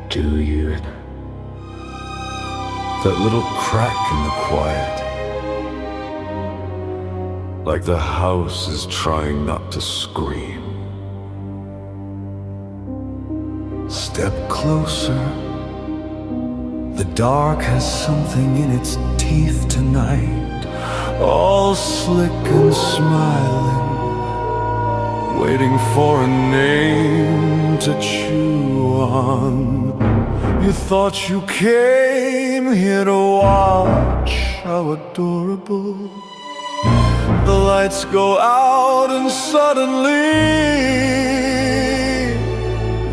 Do you? That little crack in the quiet, like the house is trying not to scream. Step closer. The dark has something in its teeth tonight, all slick and smiling, waiting for a name to chew on. You thought you came here to watch, how adorable. The lights go out and suddenly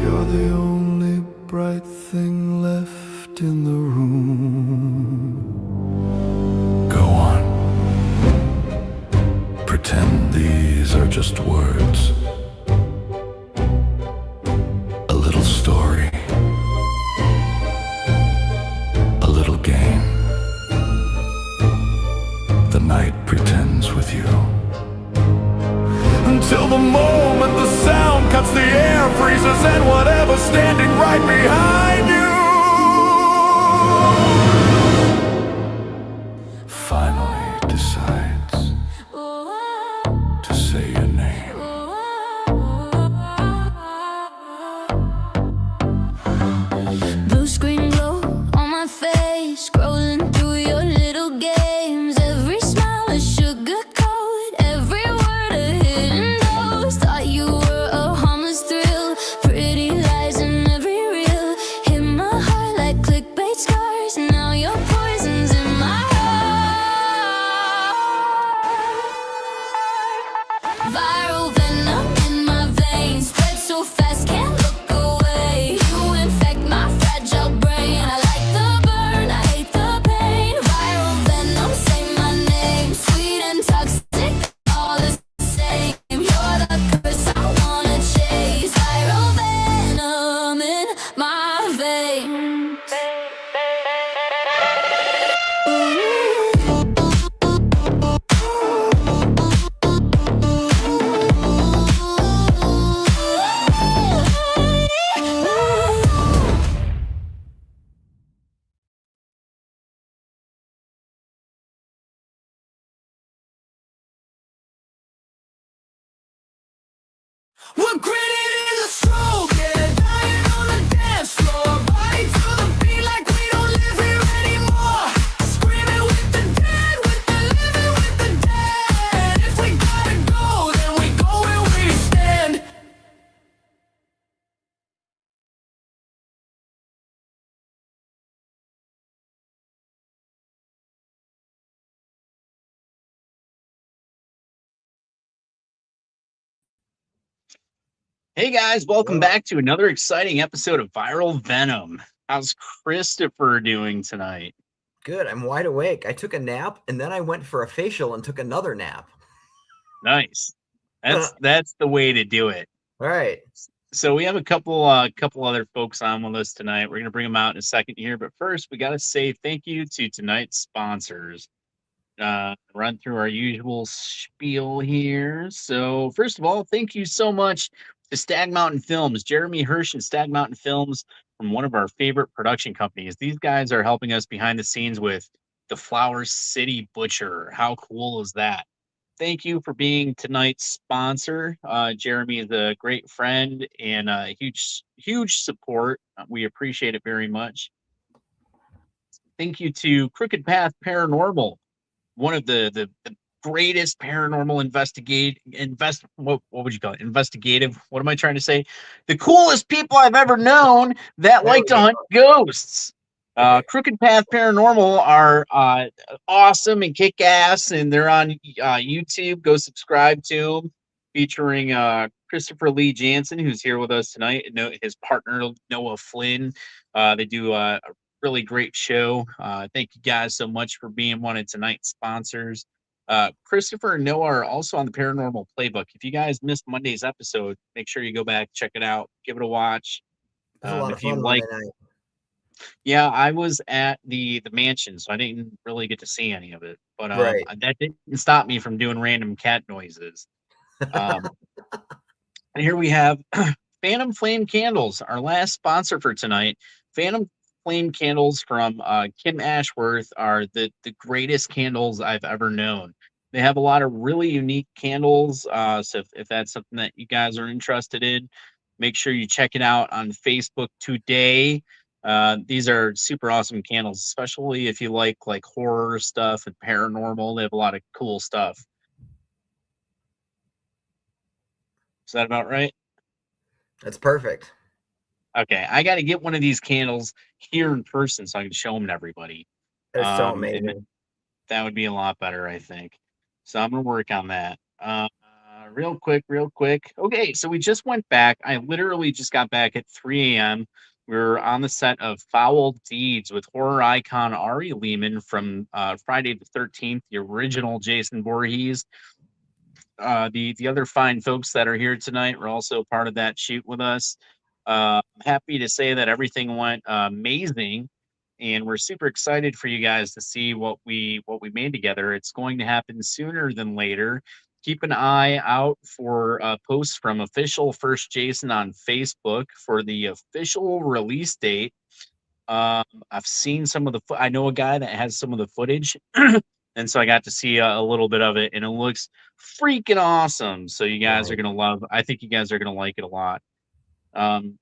you're the only bright thing left in the room. Go on. Pretend these are just words. A little story. A little game. The night pretends with you. Until the moment the sound cuts the air, freezes, and whatever's standing right behind you finally decides to say your name. Blue screen glow on my face, scrolling through your little games. Every smile a sugar coat, every word a hidden dose. Thought you were a harmless thrill, pretty lies in every reel. Hit my heart like clickbait scars, now your poison's in my heart. Viral venom in my veins, spread so fast, can't look away. You infect my fragile brain. I like the burn, I hate the pain. Viral venom, say my name. Sweet and toxic, all the same. You're the curse I wanna chase. Viral venom in my veins. We're gritted in the stroke, yeah, dying on the dance floor. Body to the beat like we don't live here anymore. Screaming with the dead, with the living, with the dead. If we gotta go, then we go where we stand. Hey guys, welcome back to another exciting episode of Viral Venom. How's Christopher doing tonight? Good. I'm wide awake. I took a nap and then I went for a facial and took another nap. Nice. That's the way to do it. All right. So we have a couple other folks on with us tonight. We're gonna bring them out in a second here, but first we gotta say thank you to tonight's sponsors. Run through our usual spiel here. So first of all, thank you so much to Stag Mountain Films, Jeremy Hirsch and Stag Mountain Films, from one of our favorite production companies. These guys are helping us behind the scenes with the Flower City Butcher. How cool is that? Thank you for being tonight's sponsor. Jeremy is a great friend and a huge support. We appreciate it very much. Thank you to Crooked Path Paranormal, one of the greatest paranormal what would you call it? Investigative. What am I trying to say? The coolest people I've ever known that There like we to go. hunt ghosts. Crooked Path Paranormal are awesome and kick ass, and they're on YouTube. Go subscribe to them. Featuring Christopher Lee Jansen, who's here with us tonight, and his partner Noah Flynn. They do a really great show. Thank you guys so much for being one of tonight's sponsors. Christopher and Noah are also on the Paranormal Playbook. If you guys missed Monday's episode, make sure you go back, check it out, give it a watch. It was a lot of If you fun like, Monday night. yeah, I was at the mansion, so I didn't really get to see any of it. But Right. that didn't stop me from doing random cat noises. And here we have Phantom Flame Candles, our last sponsor for tonight. Phantom Flame candles from Kim Ashworth are the greatest candles I've ever known. They have a lot of really unique candles. So if that's something that you guys are interested in, make sure you check it out on Facebook today. These are super awesome candles, especially if you like horror stuff and paranormal. They have a lot of cool stuff. Is that about right? That's perfect. Okay, I got to get one of these candles here in person so I can show them to everybody. That's so And amazing. that would be a lot better, I think. So I'm gonna work on that. Real quick. Okay, so we just went back. I literally just got back at 3 a.m. We were on the set of Foul Deeds with horror icon Ari Lehman from Friday the 13th, the original Jason Voorhees. The other fine folks that are here tonight were also part of that shoot with us. I'm happy to say that everything went amazing, and we're super excited for you guys to see what we made together. It's going to happen sooner than later. Keep an eye out for posts from official First Jason on Facebook for the official release date. I've seen some of the. I know a guy that has some of the footage, and so I got to see a little bit of it, and it looks freaking awesome. So you guys are Right. gonna love. I think you guys are gonna like it a lot. Um,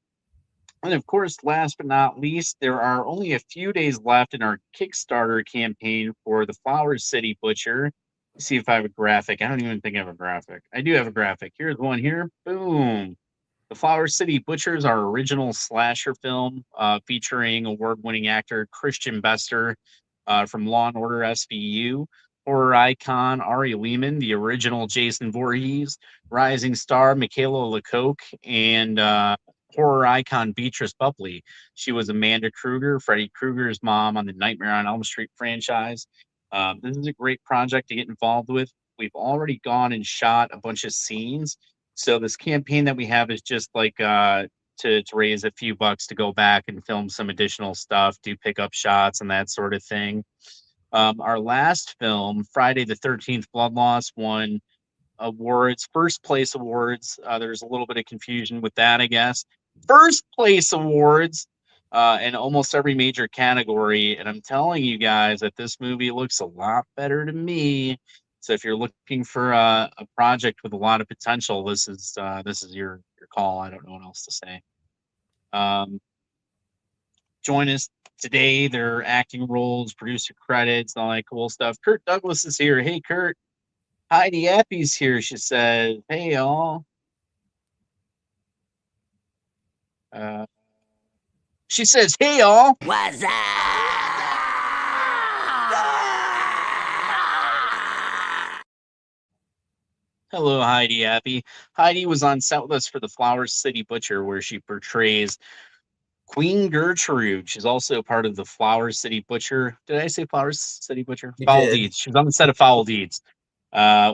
and of course, last but not least, there are only a few days left in our Kickstarter campaign for the Flower City Butcher. Let's see if I have a graphic. I don't even think I have a graphic. I do have a graphic. Here's one here. Boom. The Flower City Butcher is our original slasher film featuring award-winning actor Christian Bester from Law and Order SVU, horror icon Ari Lehman, the original Jason Voorhees, rising star Michaela Lecoq, and horror icon Beatrice Buckley. She was Amanda Kruger, Freddy Krueger's mom on the Nightmare on Elm Street franchise. This is a great project to get involved with. We've already gone and shot a bunch of scenes. So this campaign that we have is just like to raise a few bucks to go back and film some additional stuff, do pickup shots and that sort of thing. Our last film, Friday the 13th Blood Loss, won awards, first place awards. There's a little bit of confusion with that, I guess. First place awards in almost every major category. And I'm telling you guys that this movie looks a lot better to me. So if you're looking for a project with a lot of potential, this is your call. I don't know what else to say. Join us today. Their acting roles, producer credits, all that cool stuff. Kurt Douglas is here. Hey, Kurt. Heidi Appy's here. She says, "Hey, y'all." She says, "Hey, y'all." What's Hello, Heidi Appy. Heidi was on set with us for the Flower City Butcher, where she portrays Queen Gertrude. She's also part of the Flower City Butcher. Did I say Flower City Butcher? You Foul did. Deeds. She was on the set of Foul Deeds.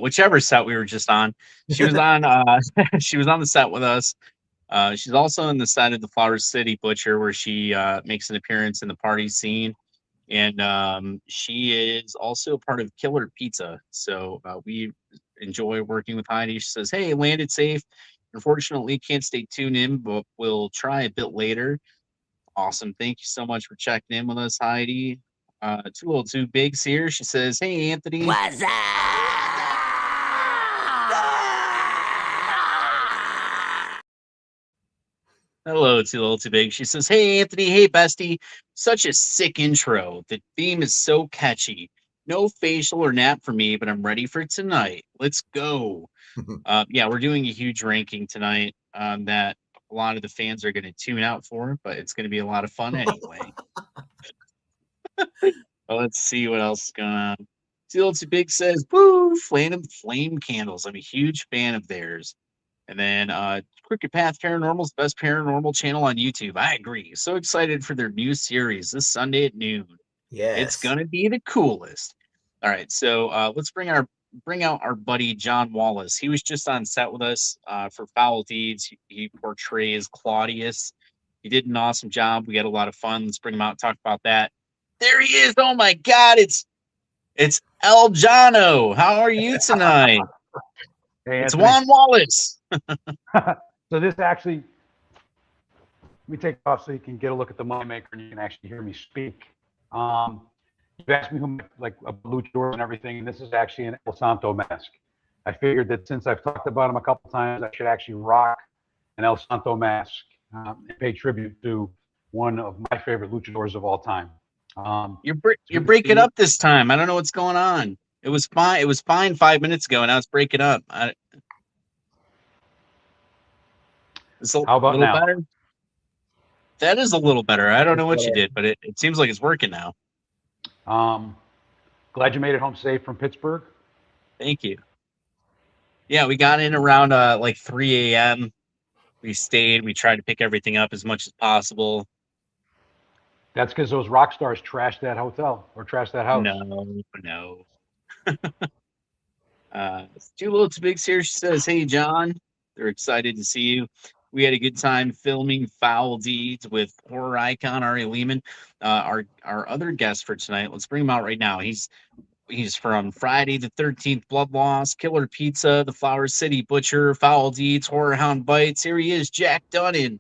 Whichever set we were just on. She was on she was on the set with us. She's also in the set of the Flower City Butcher, where she makes an appearance in the party scene. And she is also part of Killer Pizza. So we enjoy working with Heidi. She says, "Hey, landed safe. Unfortunately, can't stay tuned in, but we'll try a bit later." Awesome. Thank you so much for checking in with us, Heidi. Two little two bigs here. She says, "Hey, Anthony." Hello, Too Little Too Big. She says, "Hey, Anthony. Hey, bestie. Such a sick intro. The theme is so catchy. No facial or nap for me, but I'm ready for tonight. Let's go." Yeah, we're doing a huge ranking tonight that a lot of the fans are going to tune out for, but it's going to be a lot of fun anyway. Well, let's see what else is going on. Too Little Too Big says, "Woo, flame candles. I'm a huge fan of theirs." And then Crooked Path Paranormal's best paranormal channel on YouTube. I agree. So excited for their new series this Sunday at noon. It's Yes. gonna be the coolest. All right, so let's bring out our buddy John Wallace. He was just on set with us for Foul Deeds. He portrays Claudius. He did an awesome job. We had a lot of fun. Let's bring him out and talk about that. There he is. Oh my God, it's El Jano. How are you tonight? Hey, It's Anthony. Juan Wallace. So this actually me take it off so you can get a look at the Moneymaker and you can actually hear me speak. You've asked me who like luchadors and everything, and this is actually an El Santo mask. I figured that since I've talked about him a couple times, I should actually rock an El Santo mask and pay tribute to one of my favorite luchadors of all time. You're breaking up this time. I don't know what's going on. It was fine. It was fine 5 minutes ago, and now it's breaking up. It's a How about little now? better. That is a little better. I don't know what you did, but it seems like it's working now. Glad you made it home safe from Pittsburgh. Thank you. Yeah, we got in around like 3 a.m. We stayed. We tried to pick everything up as much as possible. That's because those rock stars trashed that hotel or trashed that house. No. Too Little Too Big here. She says, "Hey, John, they're excited to see you. We had a good time filming Foul Deeds with horror icon Ari Lehman. Our other guest for tonight. Let's bring him out right now. He's from Friday the 13th, Blood Loss, Killer Pizza, The Flower City Butcher, Foul Deeds, Horror Hound Bites. Here he is, Jack Dunnan.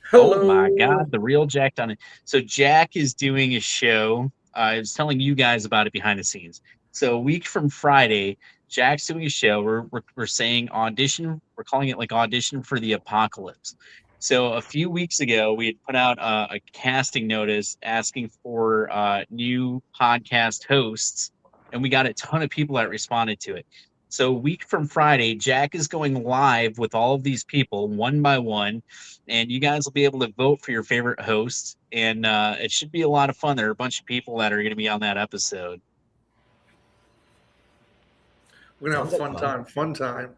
Hello. Oh my God, the real Jack Dunnan. So Jack is doing a show. I was telling you guys about it behind the scenes. So a week from Friday, Jack's doing a show. We're saying audition. We're calling it like Audition for the Apocalypse. So a few weeks ago, we had put out a casting notice asking for new podcast hosts, and we got a ton of people that responded to it. So a week from Friday, Jack is going live with all of these people one by one, and you guys will be able to vote for your favorite host, and it should be a lot of fun. There are a bunch of people that are going to be on that episode. We're gonna have a fun time.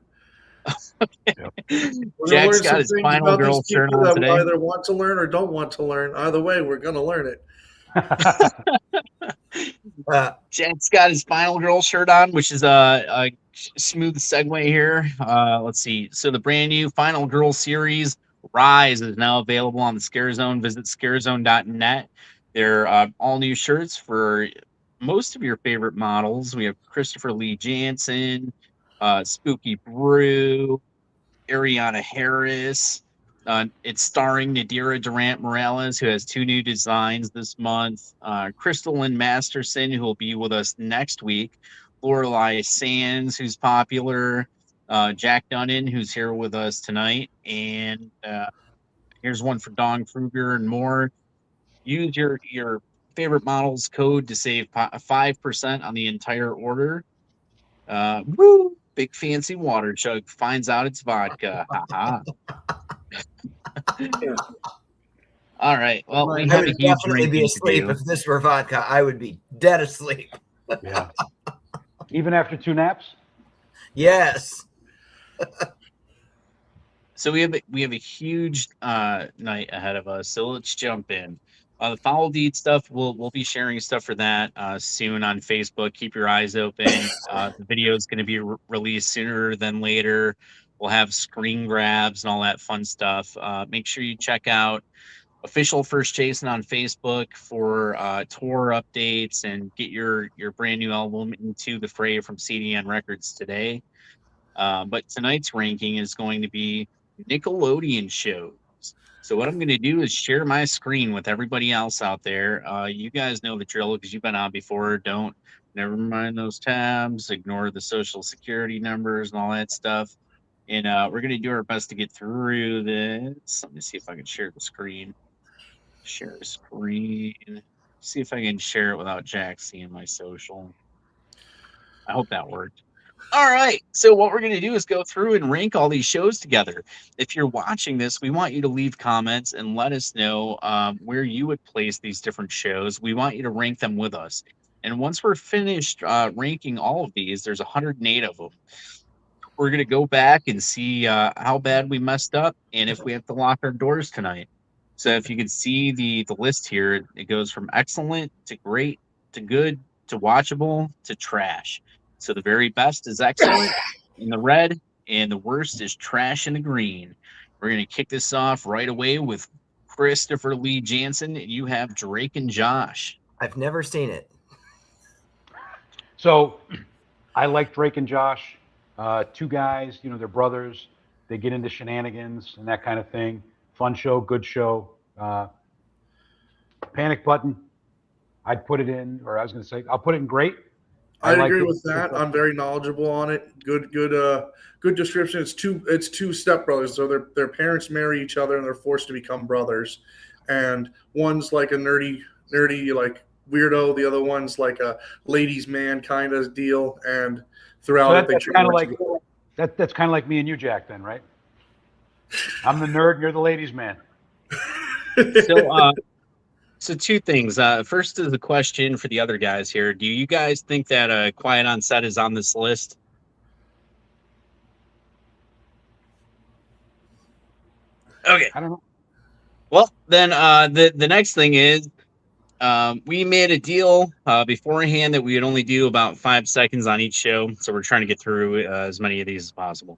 Jack's got his Final Girl shirt on today. Either want to learn or don't want to learn. Either way, we're gonna learn it. Jack's got his Final Girl shirt on, which is a smooth segue here. Let's see. So the brand new Final Girl series, Rise, is now available on the Scare Zone. Visit scarezone.net. They're all new shirts for most of your favorite models. We have Christopher Lee Jansen, Spooky Brew, Ariana Harris. It's starring Nadira Durant Morales, who has 2 new designs this month. Crystal Lynn Masterson, who will be with us next week. Lorelei Sands, who's popular. Jack Dunnan, who's here with us tonight. And here's one for Dong Kruger and more. Use your favorite models code to save 5% on the entire order. Woo! Big fancy water chug finds out it's vodka. All right. Well, we I have a would huge definitely be ranking to asleep do. if this were vodka. I would be dead asleep. Yeah. Even after 2 naps? Yes. So we have a huge night ahead of us. So let's jump in. The Foul Deed stuff, we'll be sharing stuff for that soon on Facebook. Keep your eyes open. The video is going to be released sooner than later. We'll have screen grabs and all that fun stuff. Make sure you check out Official First Jason on Facebook for tour updates and get your brand new album Into the Fray from CDN Records today. But tonight's ranking is going to be Nickelodeon shows. So what I'm going to do is share my screen with everybody else out there. You guys know the drill because you've been on before. Never mind those tabs. Ignore the social security numbers and all that stuff. And we're going to do our best to get through this. Let me see if I can share the screen. Share screen. See if I can share it without Jack seeing my social. I hope that worked. All right. So what we're going to do is go through and rank all these shows together. If you're watching this, we want you to leave comments and let us know where you would place these different shows. We want you to rank them with us. And once we're finished ranking all of these, there's 108 of them. We're going to go back and see how bad we messed up and if we have to lock our doors tonight. So if you can see the list here, it goes from excellent to great to good to watchable to trash. So the very best is excellent in the red, and the worst is trash in the green. We're going to kick this off right away with Christopher Lee Jansen. You have Drake and Josh. I've never seen it. So I like Drake and Josh. 2 guys, they're brothers. They get into shenanigans and that kind of thing. Fun show, good show. Panic Button, I'd put it in, or I was going to say, I'll put it in great. I liked agree it. with that. I'm very knowledgeable on it. Good description. It's two stepbrothers. So their parents marry each other and they're forced to become brothers. And one's like a nerdy like weirdo. The other one's like a ladies' man kind of deal. And throughout it, they that's treat kind of each like other. that's kind of like me and you, Jack. Then, right? I'm the nerd, and you're the ladies' man. So two things. First is a question for the other guys here. Do you guys think that Quiet on Set is on this list? Okay. I don't know. Well, then the next thing is we made a deal beforehand that we would only do about 5 seconds on each show. So we're trying to get through as many of these as possible.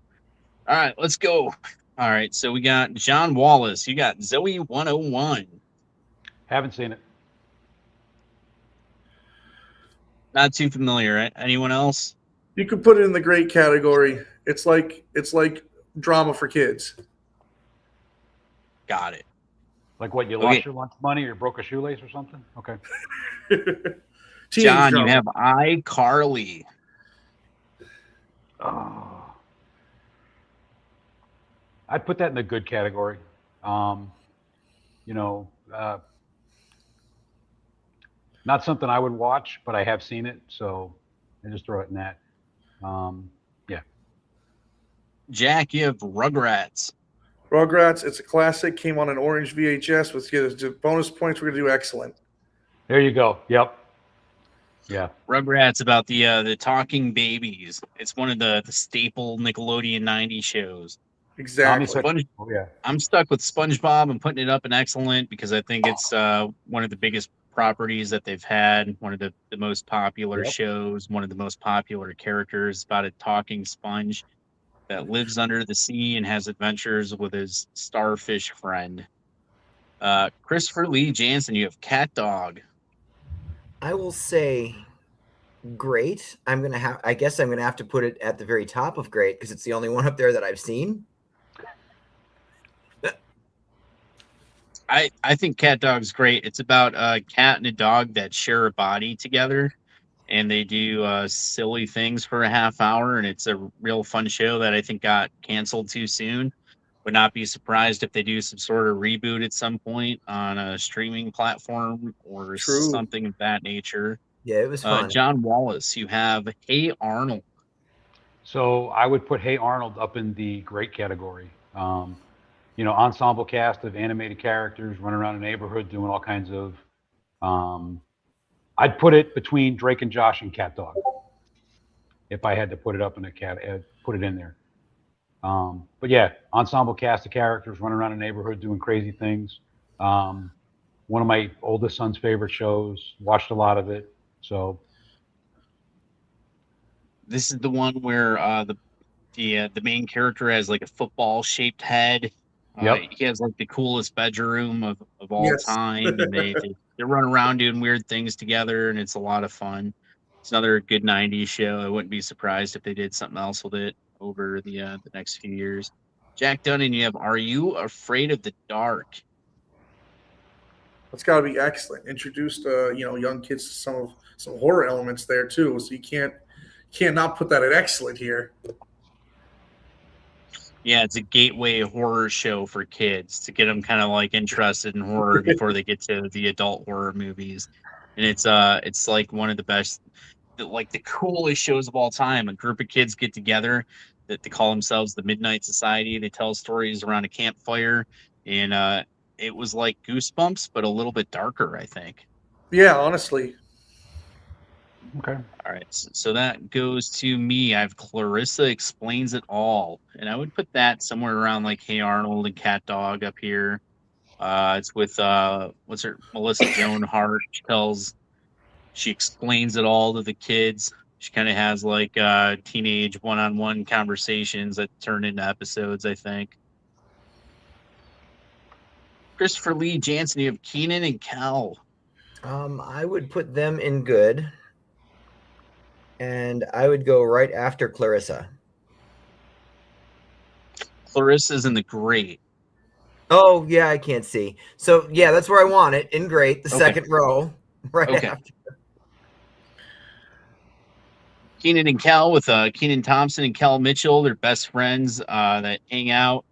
All right, let's go. All right, so we got John Wallace. You got Zoe 101. Haven't seen it. Not too familiar, right? Anyone else? You could put it in the great category. It's like drama for kids. Got it. Like what? You Okay. lost your lunch money, or broke a shoelace, or something? Okay. John, drama. you have iCarly. Oh. I'd put that in the good category. You know, not something I would watch, but I have seen it, so I just throw it in that. Yeah. Jack, you have Rugrats. Rugrats, it's a classic. Came on an orange VHS with bonus points. We're gonna do excellent. There you go. Yep. Yeah. Rugrats about the talking babies. It's one of the staple Nickelodeon 90s shows. Exactly. Oh, yeah. I'm stuck with SpongeBob. I'm putting it up in excellent because I think it's one of the biggest properties that they've had, one of the most popular shows, one of the most popular characters, about a talking sponge that lives under the sea and has adventures with his starfish friend. Christopher Lee Jansen, you have Cat Dog. I will say great. I guess I'm gonna have to put it at the very top of great because it's the only one up there that I've seen. I think Cat Dog's great. It's about a cat and a dog that share a body together, and they do silly things for a half hour, and it's a real fun show that I think got canceled too soon. Would not be surprised if they do some sort of reboot at some point on a streaming platform or True. something of that nature. Yeah, it was fun. John Wallace, you have Hey Arnold. So I would put Hey Arnold up in the great category. You know, ensemble cast of animated characters running around a neighborhood doing all kinds of. I'd put it between Drake and Josh and Cat Dog. If I had to put it up in put it in there. But yeah, ensemble cast of characters running around a neighborhood doing crazy things. One of my oldest son's favorite shows. Watched a lot of it. So This is the one where the main character has like a football shaped head. Yep. He has like the coolest bedroom of all Yes. time, and they run around doing weird things together, and it's a lot of fun. It's another good 90s show. I wouldn't be surprised if they did something else with it over the next few years. Jack Dunn, you have Are You Afraid of the Dark? That's got to be excellent. Introduced young kids to some horror elements there too. So you can't not put that at excellent here. Yeah, it's a gateway horror show for kids to get them kind of like interested in horror before they get to the adult horror movies. And it's like one of the best, like the coolest shows of all time. A group of kids get together that they call themselves the Midnight Society. They tell stories around a campfire, and it was like Goosebumps, but a little bit darker, I think. Yeah, honestly. okay. All right, so that goes to me. I have Clarissa Explains It All, and I would put that somewhere around like Hey Arnold and Cat Dog up here. It's with Melissa Joan Hart. She explains it all to the kids. She kind of has like teenage one-on-one conversations that turn into episodes, I think. Christopher Lee Jansen, you have Keenan and Kel. I would put them in good. And I would go right after Clarissa. Clarissa's in the great. Oh yeah, I can't see. So yeah, that's where I want it in great, the Okay. second row, right Okay. after. Keenan and Kel with Keenan Thompson and Kel Mitchell. They're best friends that hang out.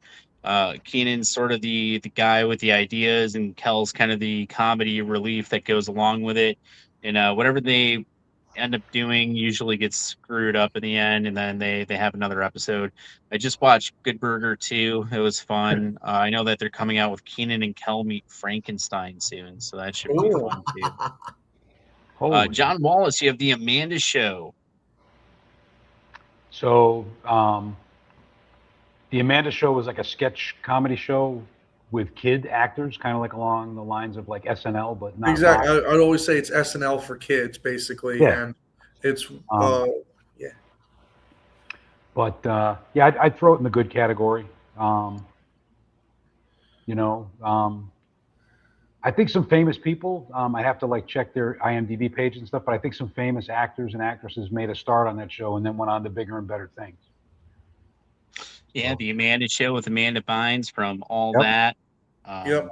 Keenan's sort of the guy with the ideas, and Kel's kind of the comedy relief that goes along with it. And whatever they end up doing usually gets screwed up in the end, and then they have another episode. I just watched Good Burger 2. It was fun. I know that they're coming out with Keenan and Kel Meet Frankenstein soon, so that should be Ooh. fun too. Holy. John Wallace, you have the Amanda Show. So the Amanda Show was like a sketch comedy show with kid actors, kind of like along the lines of like SNL, but not Exactly. rock. I'd always say it's SNL for kids, basically, Yeah. and it's yeah. But yeah, I'd throw it in the good category. I think some famous people. I have to like check their IMDb page and stuff, but I think some famous actors and actresses made a start on that show and then went on to bigger and better things. Yeah, the Amanda Show with Amanda Bynes from All Yep. That. Yep.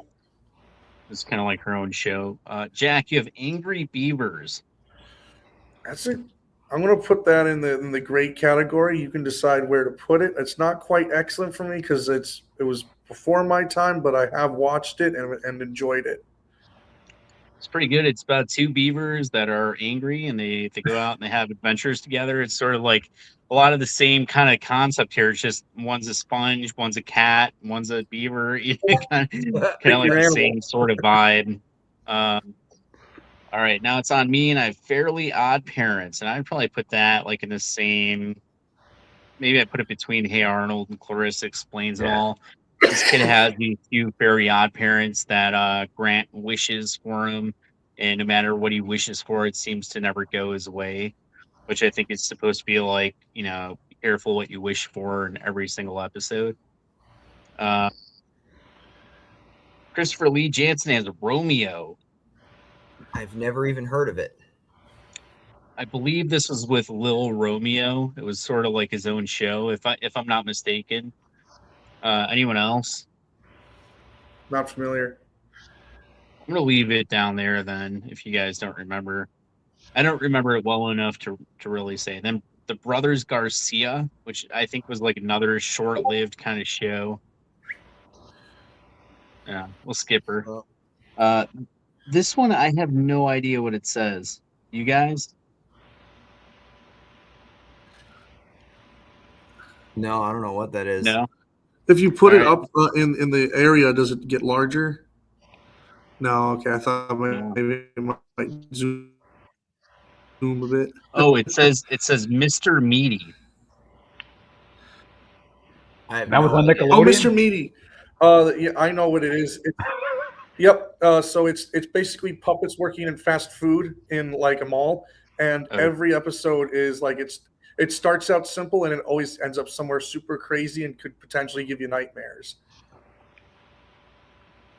It's kind of like her own show. Jack, you have Angry Beavers. That's it. I'm gonna put that in the great category. You can decide where to put it. It's not quite excellent for me because it was before my time, but I have watched it and enjoyed it. It's pretty good. It's about two beavers that are angry and they go out and they have adventures together. It's sort of like a lot of the same kind of concept here. It's just one's a sponge, one's a cat, one's a beaver. kind of like your the animal. same sort of vibe. All right, now it's on me, and I have Fairly Odd Parents, and I'd probably put that like in the same. Maybe I put it between Hey Arnold and Clarissa Explains It All. This kid has these few very odd parents that grant wishes for him, and no matter what he wishes for, it seems to never go his way. Which I think is supposed to be like, be careful what you wish for in every single episode. Christopher Lee Jansen has Romeo. I've never even heard of it. I believe this was with Lil Romeo. It was sort of like his own show, if I'm not mistaken. Anyone else? Not familiar. I'm gonna leave it down there then, if you guys don't remember. I don't remember it well enough to really say. Then the Brothers Garcia, which I think was like another short-lived kind of show. Yeah, we'll skip her. This one I have no idea what it says. You guys? No, I don't know what that is. No. If you put it All up in the area, does it get larger? No. Okay, I thought maybe it might zoom a bit. Oh, it says Mr. Meaty. I have That was no on idea. Nickelodeon? Oh, Mr. Meaty. Yeah, I know what it is. Yep. So it's basically puppets working in fast food in like a mall, and Oh. every episode is like it starts out simple and it always ends up somewhere super crazy and could potentially give you nightmares.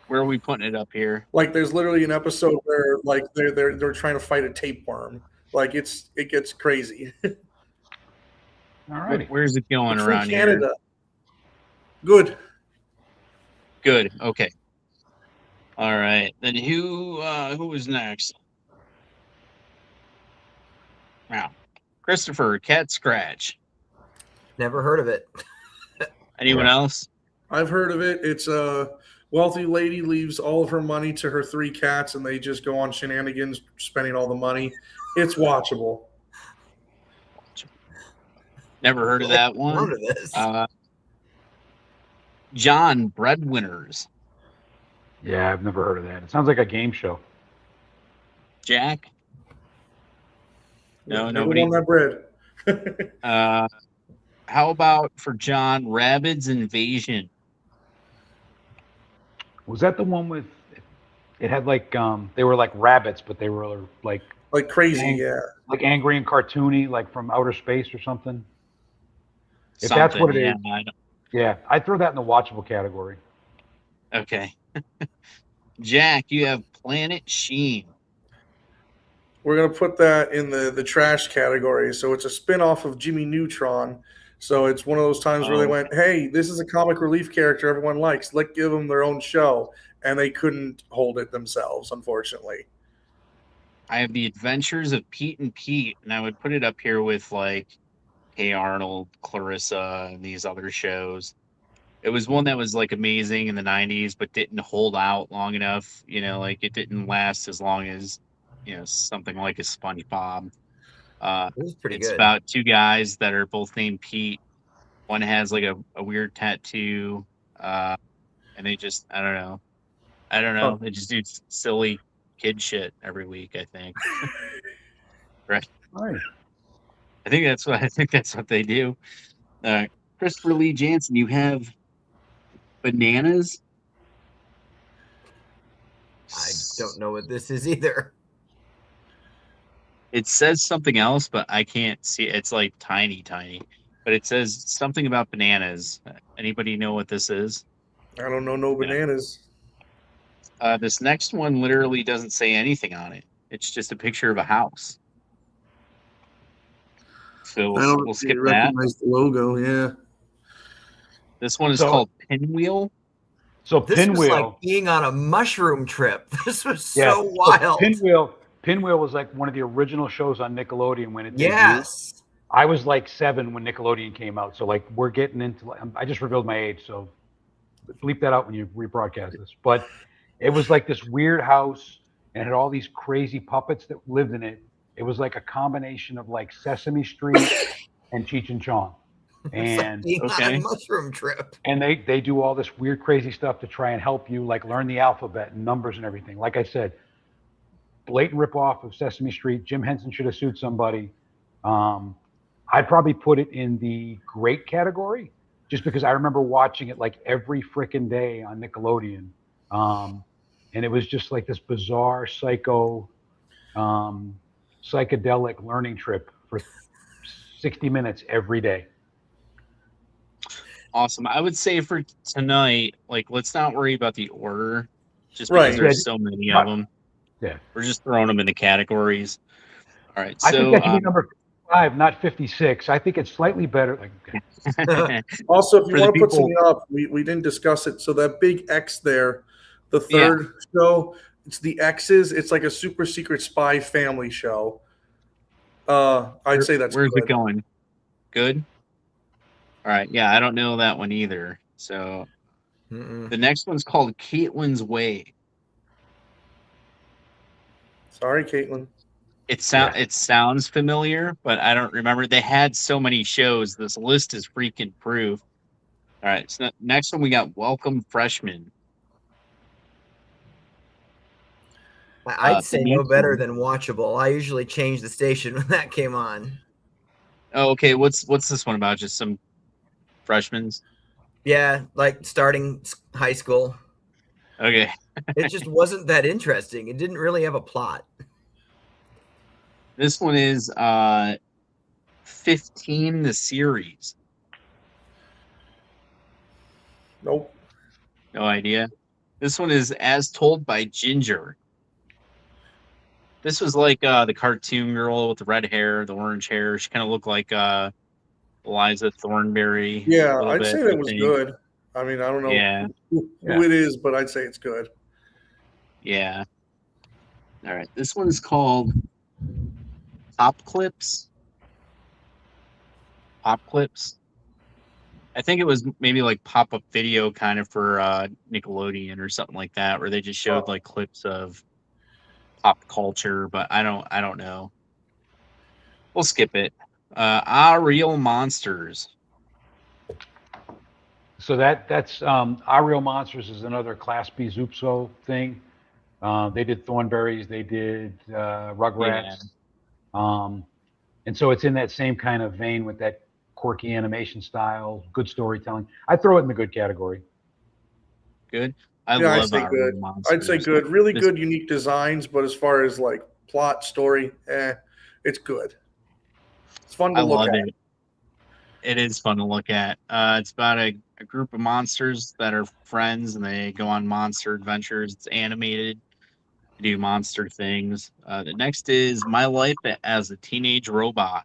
Where are we putting it up here? Like there's literally an episode where like they're trying to fight a tapeworm. Like it gets crazy. All righty. Where's it going It's around from Canada. here? Good. Good. Okay. All right. Then who was next? Wow. Christopher Cat Scratch. Never heard of it. Anyone else? I've heard of it. It's a wealthy lady leaves all of her money to her 3 cats, and they just go on shenanigans, spending all the money. It's watchable. Never heard of that Heard one. of this. John Breadwinners. Yeah, I've never heard of that. It sounds like a game show. Jack. No, Never nobody. won that bread. How about for John Rabbids Invasion? Was that the one with? It had like they were like rabbits, but they were like Like crazy, yeah. like angry and cartoony, like from outer space or something. If that's what it is, Yeah, I don't- yeah, I'd throw that in the watchable category. Okay. Jack, you have Planet Sheen. We're gonna put that in the trash category. So it's a spin-off of Jimmy Neutron. So it's one of those times where they Oh, went, "Hey, this is a comic relief character everyone likes. Let's give them their own show," and they couldn't hold it themselves, unfortunately. I have the Adventures of Pete and Pete, and I would put it up here with like Hey Arnold, Clarissa, and these other shows. It was one that was like amazing in the 90s, but didn't hold out long enough. Like it didn't last as long as, something like a SpongeBob. It was pretty It's good. about two guys that are both named Pete. One has like a weird tattoo, and they just, I don't know. Huh. They just do silly kid shit every week, I think. Right. Right. I think that's what they do. Christopher Lee Jansen, you have bananas. I don't know what this is either. It says something else, but I can't see it. It's like tiny, tiny. But it says something about bananas. Anybody know what this is? I don't know no Yeah. bananas. This next one literally doesn't say anything on it. It's just a picture of a house. So I don't we'll skip that. recognize the logo. Yeah. This one is So- called Pinwheel. So This Pinwheel. was like being on a mushroom trip. This was Yeah. so wild. Pinwheel was like one of the original shows on Nickelodeon when it debuted. Yes. I was like 7 when Nickelodeon came out, so like we're getting into. I just revealed my age, so bleep that out when you rebroadcast this. But it was like this weird house and it had all these crazy puppets that lived in it. It was like a combination of like Sesame Street and Cheech and Chong, It's like and being on Okay. a mushroom trip. they do all this weird crazy stuff to try and help you like learn the alphabet and numbers and everything. Like I said, blatant ripoff of Sesame Street. Jim Henson should have sued somebody. I'd probably put it in the great category just because I remember watching it like every freaking day on Nickelodeon. And it was just like this bizarre psychedelic learning trip for 60 minutes every day. Awesome. I would say for tonight, like, let's not worry about the order, just Right. because there's so many of them. Yeah. We're just throwing them into categories. All right. I think So, that should be number 5, not 56. I think it's slightly better. Like, Also, if you For the want to put people- something up, we didn't discuss it. So that big X there, the third show, it's the X's. It's like a super secret spy family show. I'd say that's where's good. it going? Good. All right. Yeah, I don't know that one either. So Mm-mm. the next one's called Caitlin's Way. Sorry, Caitlin. It sounds familiar, but I don't remember. They had so many shows. This list is freaking proof. All right. So next one we got Welcome Freshman. I'd say no next better one- than watchable. I usually change the station when that came on. Oh, okay. What's this one about? Just some freshmen? Yeah, like starting high school. Okay. It just wasn't that interesting. It didn't really have a plot. This one is 15 the series. Nope. No idea. This one is As Told by Ginger. This was like the cartoon girl with the red hair, the orange hair. She kind of looked like Eliza Thornberry. Yeah, a little I'd bit, say I that was think. good. I mean, I don't know Yeah, who it is, but I'd say it's good. yeah. All right. This one is called Pop Clips. Pop Clips. I think it was maybe like pop-up video kind of for Nickelodeon or something like that, where they just showed like clips of pop culture, but I don't know. We'll skip it. Our Real Monsters. so that's Our Real Monsters is another Class B Zoopso thing. They did Thornberries, they did Rugrats. And so it's in that same kind of vein with that quirky animation style, good storytelling. I'd throw it in the good category. Good. I Yeah, I'd love say Our Real good. Monsters. I'd say good. Really This- good, unique designs, but as far as like plot, story, it's good. It's fun to I look love at. it. It is fun to look at. It's about a group of monsters that are friends and they go on monster adventures. It's animated. They do monster things. The next is My Life as a Teenage Robot.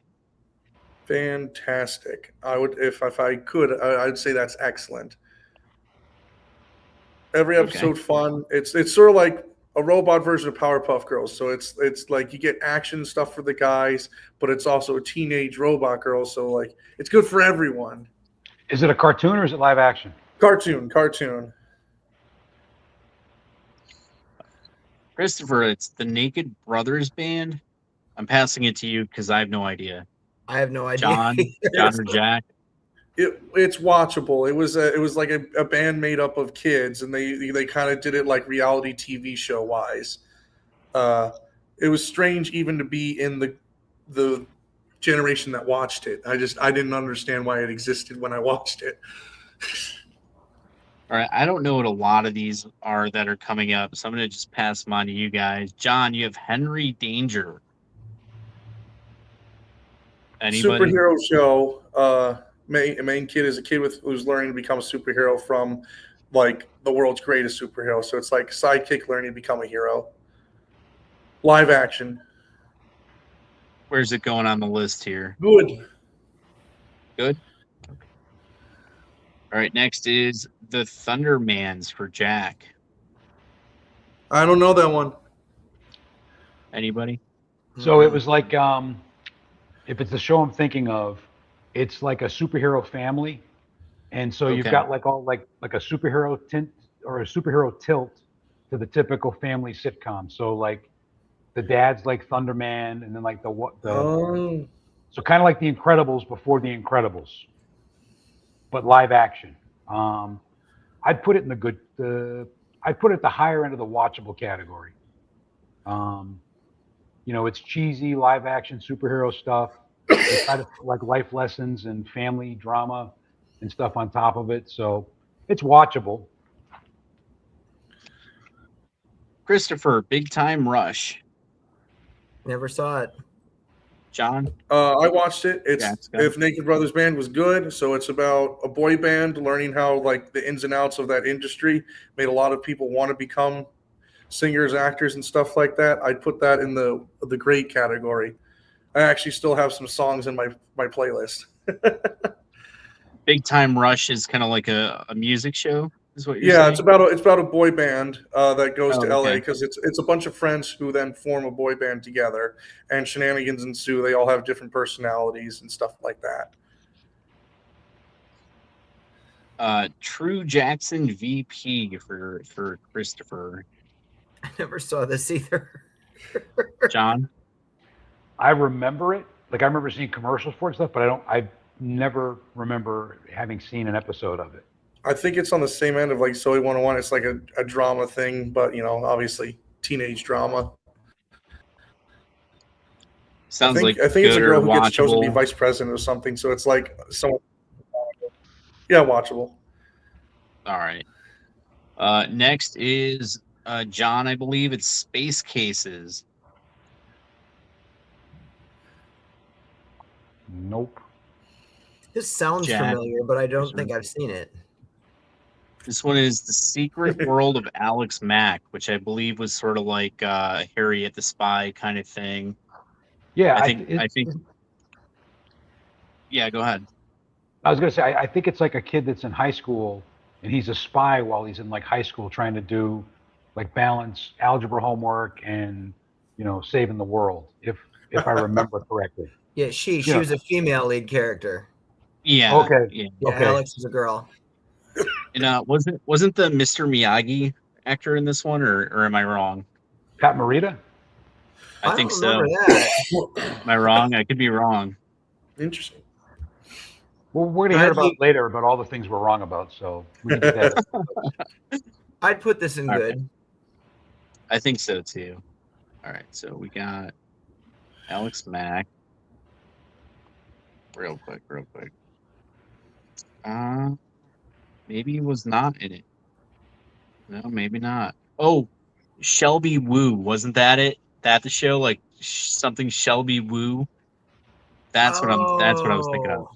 Fantastic. I would, if I could, I'd say that's excellent. Every Okay. episode fun. It's sort of like a robot version of Powerpuff Girls. So it's like you get action stuff for the guys, but it's also a teenage robot girl. So like it's good for everyone. Is it a cartoon or is it live action? Cartoon. Christopher, it's the Naked Brothers Band. I'm passing it to you because I have no idea. I have no idea. John or Jack? It's watchable. It was like a band made up of kids, and they kind of did it like reality TV show wise. It was strange even to be in the generation that watched it. I didn't understand why it existed when I watched it. All right, I don't know what a lot of these are that are coming up, so I'm going to just pass them on to you guys. John, you have Henry Danger. Anybody? Superhero show. Main kid is a kid who's learning to become a superhero from like the world's greatest superhero. So it's like sidekick learning to become a hero. Live action. Where's it going on the list here? Good. Good? All right, next is the Thundermans for Jack. I don't know that one. Anybody? So it was like, if it's the show I'm thinking of, it's like a superhero family, and so you've Okay. got like a superhero tint or a superhero tilt to the typical family sitcom. So like the dad's like Thunderman, and then like Oh. so kind of like the Incredibles before the Incredibles, but live action. I'd put it in I'd put it at the higher end of the watchable category. It's cheesy live action superhero stuff. It's kind of like life lessons and family drama and stuff on top of it. So it's watchable. Christopher, Big Time Rush. Never saw it. John? I watched it. It's Yeah, it's good. if Naked Brothers Band was good, so it's about a boy band learning how like the ins and outs of that industry. Made a lot of people want to become singers, actors, and stuff like that. I'd put that in the great category. I actually still have some songs in my playlist. Big Time Rush is kind of like a music show, is what you're Yeah, saying? it's about a boy band that goes Oh, to LA okay. because it's a bunch of friends who then form a boy band together, and shenanigans ensue. They all have different personalities and stuff like that. True Jackson VP for Christopher. I never saw this either. John? I remember it. Like I remember seeing commercials for it and stuff, but I never remember having seen an episode of it. I think it's on the same end of like Zoe 101. It's like a drama thing, but obviously teenage drama. Sounds like I think it's a good girl or who gets chosen to be watchable. vice president or something. So it's like someone. Yeah, watchable. All right. Next is John, I believe it's Space Cases. Nope. This sounds Jack. familiar, but I don't think I've seen it. This one is The Secret World of Alex Mack, which I believe was sort of like Harriet the Spy kind of thing. Yeah, I think. Yeah, go ahead. I was going to say, I think it's like a kid that's in high school and he's a spy while he's in like high school trying to do like balance algebra homework and, saving the world, if I remember correctly. Yeah, she Yeah. was a female lead character. Yeah. Okay. Yeah. Yeah, Okay. Alex is a girl. And wasn't the Mr. Miyagi actor in this one, or am I wrong? Pat Morita? I think don't so. remember that. Am I wrong? I could be wrong. Interesting. Well, we're going to hear about later about all the things we're wrong about. So we can get that. I'd put this in All good. I think so too. All right, so we got Alex Mack. Real quick. Maybe he was not in it. No, maybe not. Oh, Shelby Woo, wasn't that it? That the show, like something Shelby Woo. That's what I was thinking of. Oh.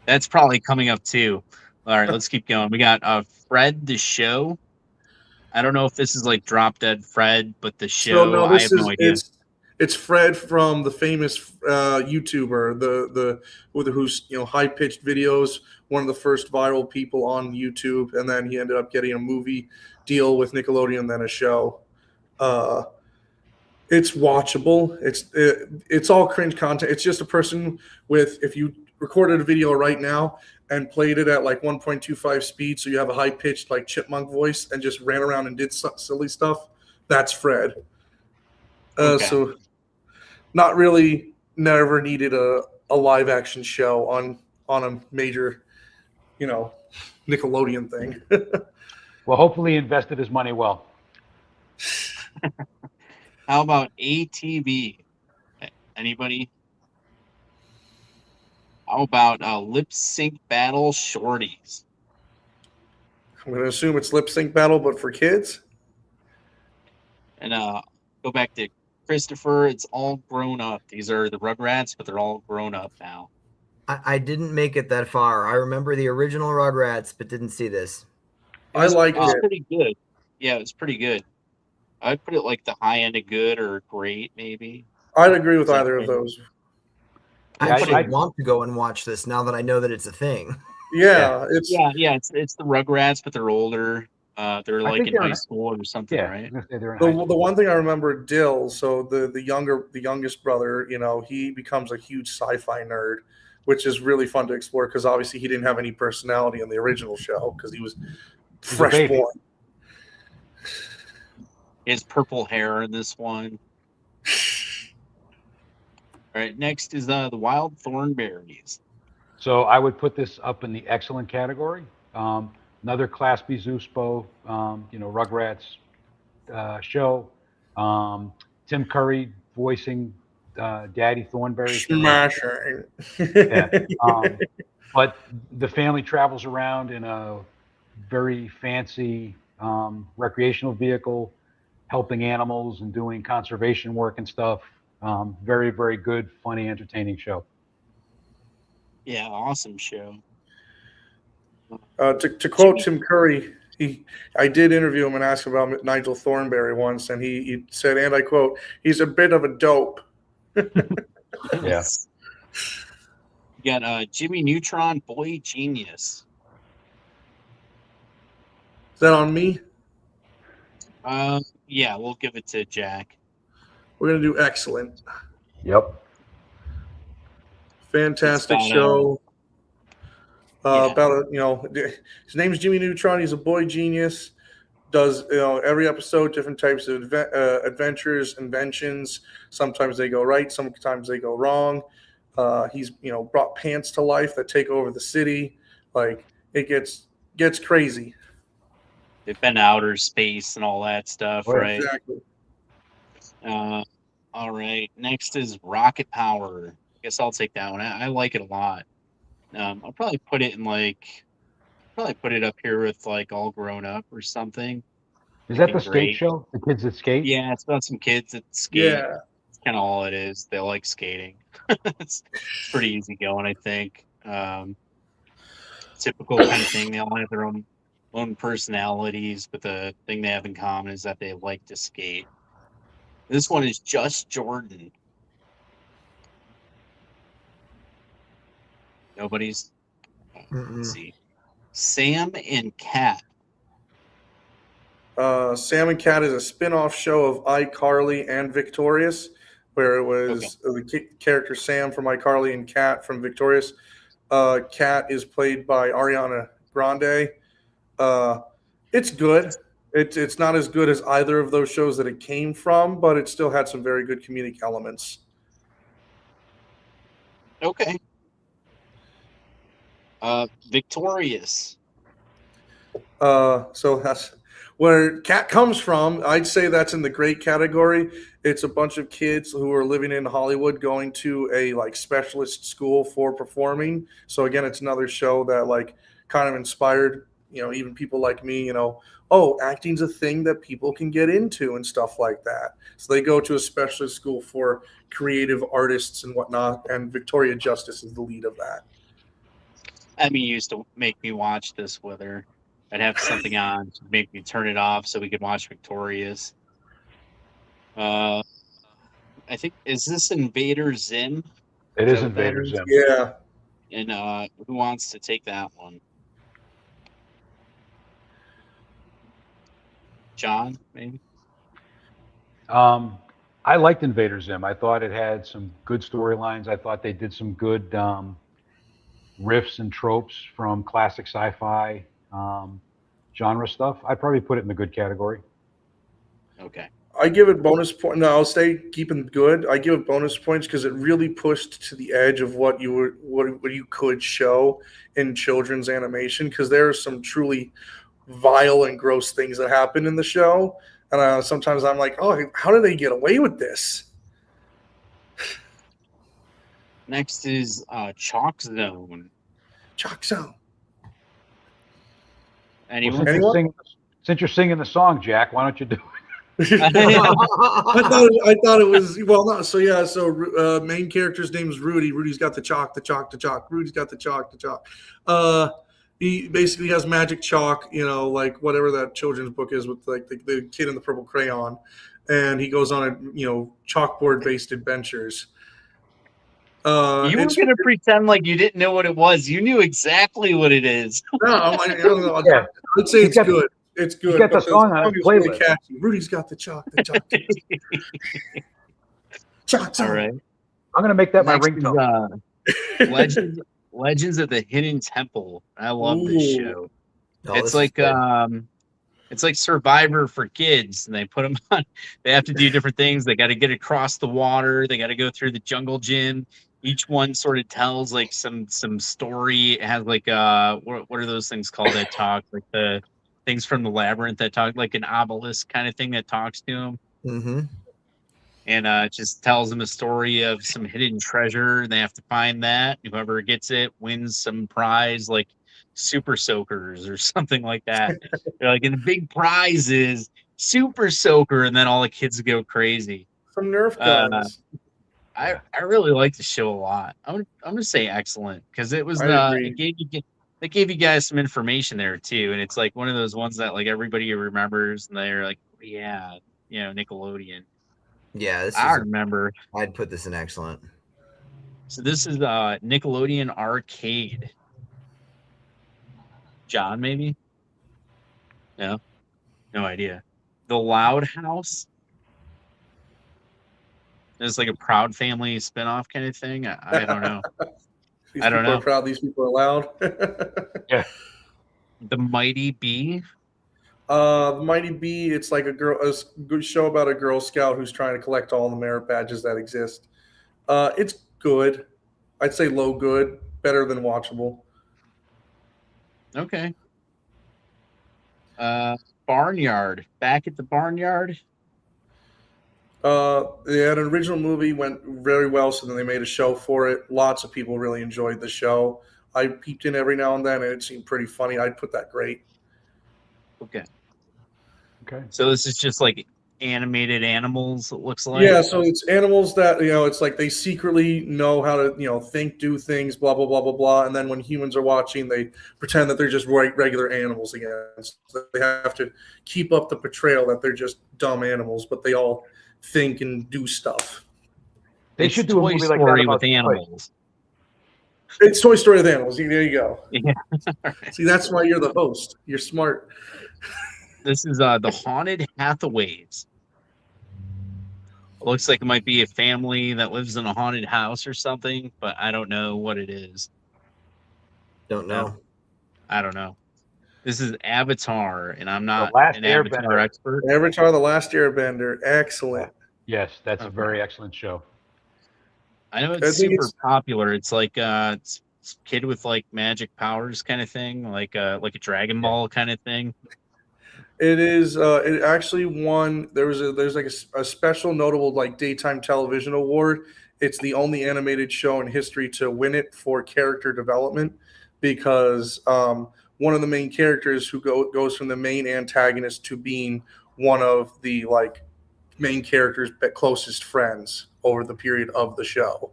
That's probably coming up too. All right, let's keep going. We got Fred the Show. I don't know if this is like Drop Dead Fred, but the show. So no, I have no idea. It's Fred from the famous YouTuber, who's high pitched videos, one of the first viral people on YouTube, and then he ended up getting a movie deal with Nickelodeon, then a show. It's watchable. It's all cringe content. It's just a person with, if you recorded a video right now and played it at like 1.25 speed, so you have a high pitched like chipmunk voice and just ran around and did silly stuff. That's Fred. Okay. So not really, never needed a live action show on a major, Nickelodeon thing. Well, hopefully he invested his money well. How about ATV? Anybody? How about Lip Sync Battle Shorties? I'm going to assume it's lip sync battle, but for kids. And go back to Christopher. It's all grown up. These are the Rugrats, but they're all grown up now. I didn't make it that far. I remember the original Rugrats, but didn't see this. I liked It was it. pretty good. Yeah, it was pretty good. I'd put it like the high end of good or great, maybe. I'd agree with Is that either of fair? those. I Yeah, actually I- want to go and watch this now that I know that it's a thing. Yeah, it's Yeah. It's the Rugrats, but they're older. They're like think in they're high in- school or something, Yeah, I right? was gonna say they're in the, high school. the one thing I remember. Dill, so the youngest brother, he becomes a huge sci-fi nerd, which is really fun to explore because obviously he didn't have any personality in the original show because he was a fresh baby. born. He has purple hair in this one. All right, next is the Wild Thornberries. So I would put this up in the excellent category. Another Class B Zuspo, Rugrats show. Tim Curry voicing Daddy Thornberry. Smashing. Yeah. But the family travels around in a very fancy recreational vehicle, helping animals and doing conservation work and stuff. Very, very good, funny, entertaining show. Yeah, awesome show. To quote Tim Curry, I did interview him and ask him about Nigel Thornberry once, and he said, and I quote, "He's a bit of a dope." Yeah. You got Jimmy Neutron, Boy Genius. Is that on me? Yeah, we'll give it to Jack. We're gonna do excellent. Yep. Fantastic It's about, show. yeah. About his name's Jimmy Neutron. He's a boy genius. Does every episode different types of adventures, inventions. Sometimes they go right, sometimes they go wrong. He's brought pants to life that take over the city. Like it gets crazy. They've been to outer space and all that stuff, Right. right? Exactly. All right. Next is Rocket Power. I guess I'll take that one. I like it a lot. I'll probably put it up here with like All Grown Up or something. Is that the Great. skate show? The kids that skate? Yeah, it's about some kids that skate. Yeah. It's kind of all it is. They like skating. It's pretty easy going, I think. Typical kind of thing. They all have their own personalities, but the thing they have in common is that they like to skate. This one is Just Jordan. Nobody's. Let's see. Sam and Cat. Sam and Cat is a spin-off show of iCarly and Victorious, where it was the character Sam from iCarly and Cat from Victorious. Cat is played by Ariana Grande. It's good. It's not as good as either of those shows that it came from, but it still had some very good comedic elements. Okay. Victorious. So that's where Cat comes from. I'd say that's in the great category. It's a bunch of kids who are living in Hollywood going to a like specialist school for performing. So again, it's another show that like kind of inspired, even people like me, oh, acting's a thing that people can get into and stuff like that. So they go to a specialist school for creative artists and whatnot, and Victoria Justice is the lead of that. Emmy used to make me watch this with her. I'd have something on, she'd make me turn it off so we could watch Victorious. And I think is this Invader Zim? It Is is that what that Invader is? Zim. Yeah. And who wants to take that one? John, maybe. I liked Invader Zim. I thought it had some good storylines. I thought they did some good riffs and tropes from classic sci-fi genre stuff. I'd probably put it in the good category. Okay. I give it bonus point. No, I'll stay keeping good. I give it bonus points because it really pushed to the edge of what you could show in children's animation. Because there are some truly vile and gross things that happen in the show, and sometimes I'm like, oh, how did they get away with this? Next is Chalk Zone. Chalk Zone. Anyone? Since you're singing the song, Jack, why don't you do it? I thought it was well. No, so yeah. So main character's name is Rudy. Rudy's got the chalk. Rudy's got the chalk. He basically has magic chalk. Like whatever that children's book is with like the kid in the purple crayon, and he goes on chalkboard based adventures. You were gonna pretend like you didn't know what it was. You knew exactly what it is. No, I'm like, I don't know. Yeah. I'd say it's good. It's good. You got the song on his playlist. Really catchy. Rudy's got the chalk. Chalk. All right. I'm gonna make that Next my ringtone. is, Legends of the Hidden Temple. I love this show. Oh, It's this like is good. it's like Survivor for kids, and they put them on. They have to do different things. They got to get across the water. They got to go through the jungle gym. Each one sort of tells like some story. It has like what are those things called that talk, like the things from the labyrinth that talk, like an obelisk kind of thing that talks to them. Mm-hmm. And it just tells them a story of some hidden treasure, and they have to find that. Whoever gets it wins some prize, like super soakers or something like that. They're like, and the big prize is super soaker, and then all the kids go crazy. Some Nerf guns. I really like the show a lot. I'm gonna say excellent because it was I it gave you guys some information there too, and it's like one of those ones that like everybody remembers, and they're like, yeah, Nickelodeon. Yeah, I remember. I'd put this in excellent. So this is Nickelodeon Arcade. John, maybe? No? No idea. The Loud House? It's like a Proud Family spinoff kind of thing. I don't know. I don't know. Are proud these people are loud. Yeah. The Mighty Bee? The Mighty Bee, it's like a good show about a Girl Scout who's trying to collect all the merit badges that exist. It's good. I'd say low good, better than watchable. Okay. Barnyard. Back at the Barnyard? They had an original movie, went very well, so then they made a show for it. Lots of people really enjoyed the show. I peeped in every now and then, and it seemed pretty funny. I'd put that great. Okay. So this is just like animated animals, it looks like. Yeah, so it's animals that, it's like they secretly know how to, think, do things, blah, blah, blah, blah, blah. And then when humans are watching, they pretend that they're just regular animals again. So they have to keep up the portrayal that they're just dumb animals, but they all think and do stuff. They It's should do a Toy movie like Story that about with animals. It's Toy Story with animals. There you go. Yeah. See, that's why you're the host. You're smart. This is the Haunted Hathaways. Looks like it might be a family that lives in a haunted house or something, but I don't know what it is. Don't know. I don't know. This is Avatar, and I'm not Last an Avatar Airbender. expert. Avatar: The Last Airbender. Excellent. Yes, that's a Okay. very excellent show. I know I it's think super it's- popular. It's like it's kid with like magic powers kind of thing, like a Dragon Ball kind of thing. It is. It actually won. There's like a special notable like daytime television award. It's the only animated show in history to win it for character development because one of the main characters who goes from the main antagonist to being one of the like main characters' closest friends over the period of the show.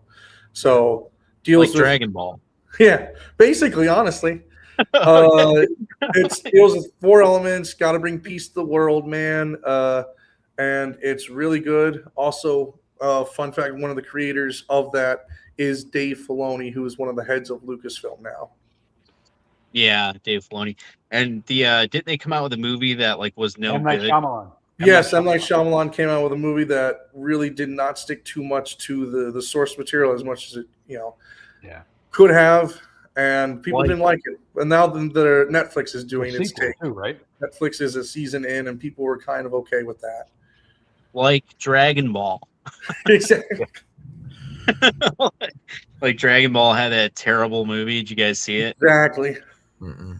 So deals Like with Dragon Ball. yeah, basically, honestly. It deals with 4 elements, got to bring peace to the world, man. And it's really good. Also, fun fact: one of the creators of that is Dave Filoni, who is one of the heads of Lucasfilm now. Yeah, Dave Filoni. And the didn't they come out with a movie that like was no M. Night good? Shyamalan. Yes, M. Night Shyamalan came out with a movie that really did not stick too much to the source material as much as it Yeah. could have, and people Like- didn't like it. And now the Netflix is doing its Sequel take. too, right? Netflix is a season in, and people were kind of okay with that. Like Dragon Ball. Exactly. Like Dragon Ball had that terrible movie. Did you guys see it? Exactly. Mm-mm.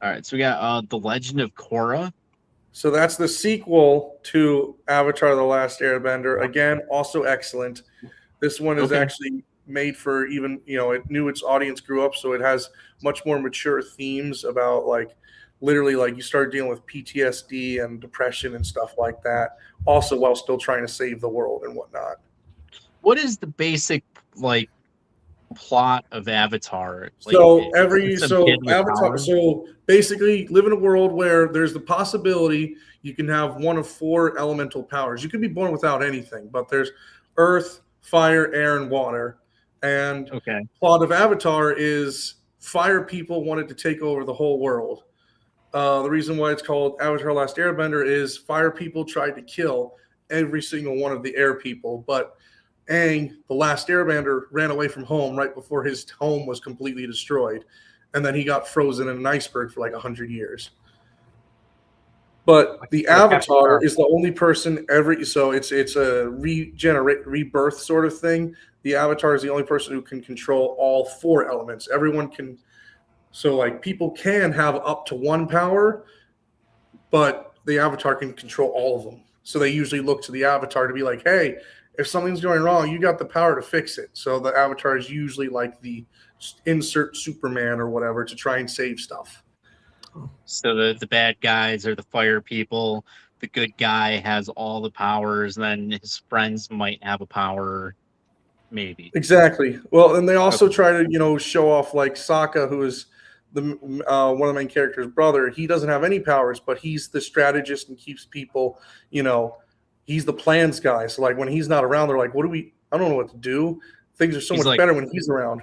All right, so we got The Legend of Korra. So that's the sequel to Avatar: The Last Airbender. Again, also excellent. This one is Okay. actually made for even, it knew its audience grew up, so it has much more mature themes about literally you start dealing with PTSD and depression and stuff like that, also while still trying to save the world and whatnot. What is the basic plot of Avatar? So Avatar. Avatar. So basically, live in a world where there's the possibility you can have one of 4 elemental powers. You can be born without anything, but there's earth, fire, air, and water. And Okay. plot of Avatar is fire people wanted to take over the whole world. The reason why it's called Avatar: Last Airbender is fire people tried to kill every single one of the air people, but Aang, the last airbender, ran away from home right before his home was completely destroyed. And then he got frozen in an iceberg for 100 years. But the Avatar is the only person so it's a rebirth sort of thing. The Avatar is the only person who can control all 4 elements. Everyone can, so people can have up to 1 power, but the Avatar can control all of them. So they usually look to the Avatar to be like, hey, if something's going wrong, you got the power to fix it. So the Avatar is usually like the insert Superman or whatever to try and save stuff. So the bad guys are the fire people. The good guy has all the powers, and then his friends might have a power, maybe. Exactly. Well, and they also try to show off Sokka, who is the one of the main characters' brother. He doesn't have any powers, but he's the strategist and keeps people. He's the plans guy. So when he's not around, they're like, "What do we? I don't know what to do." Things are so much better when he's around.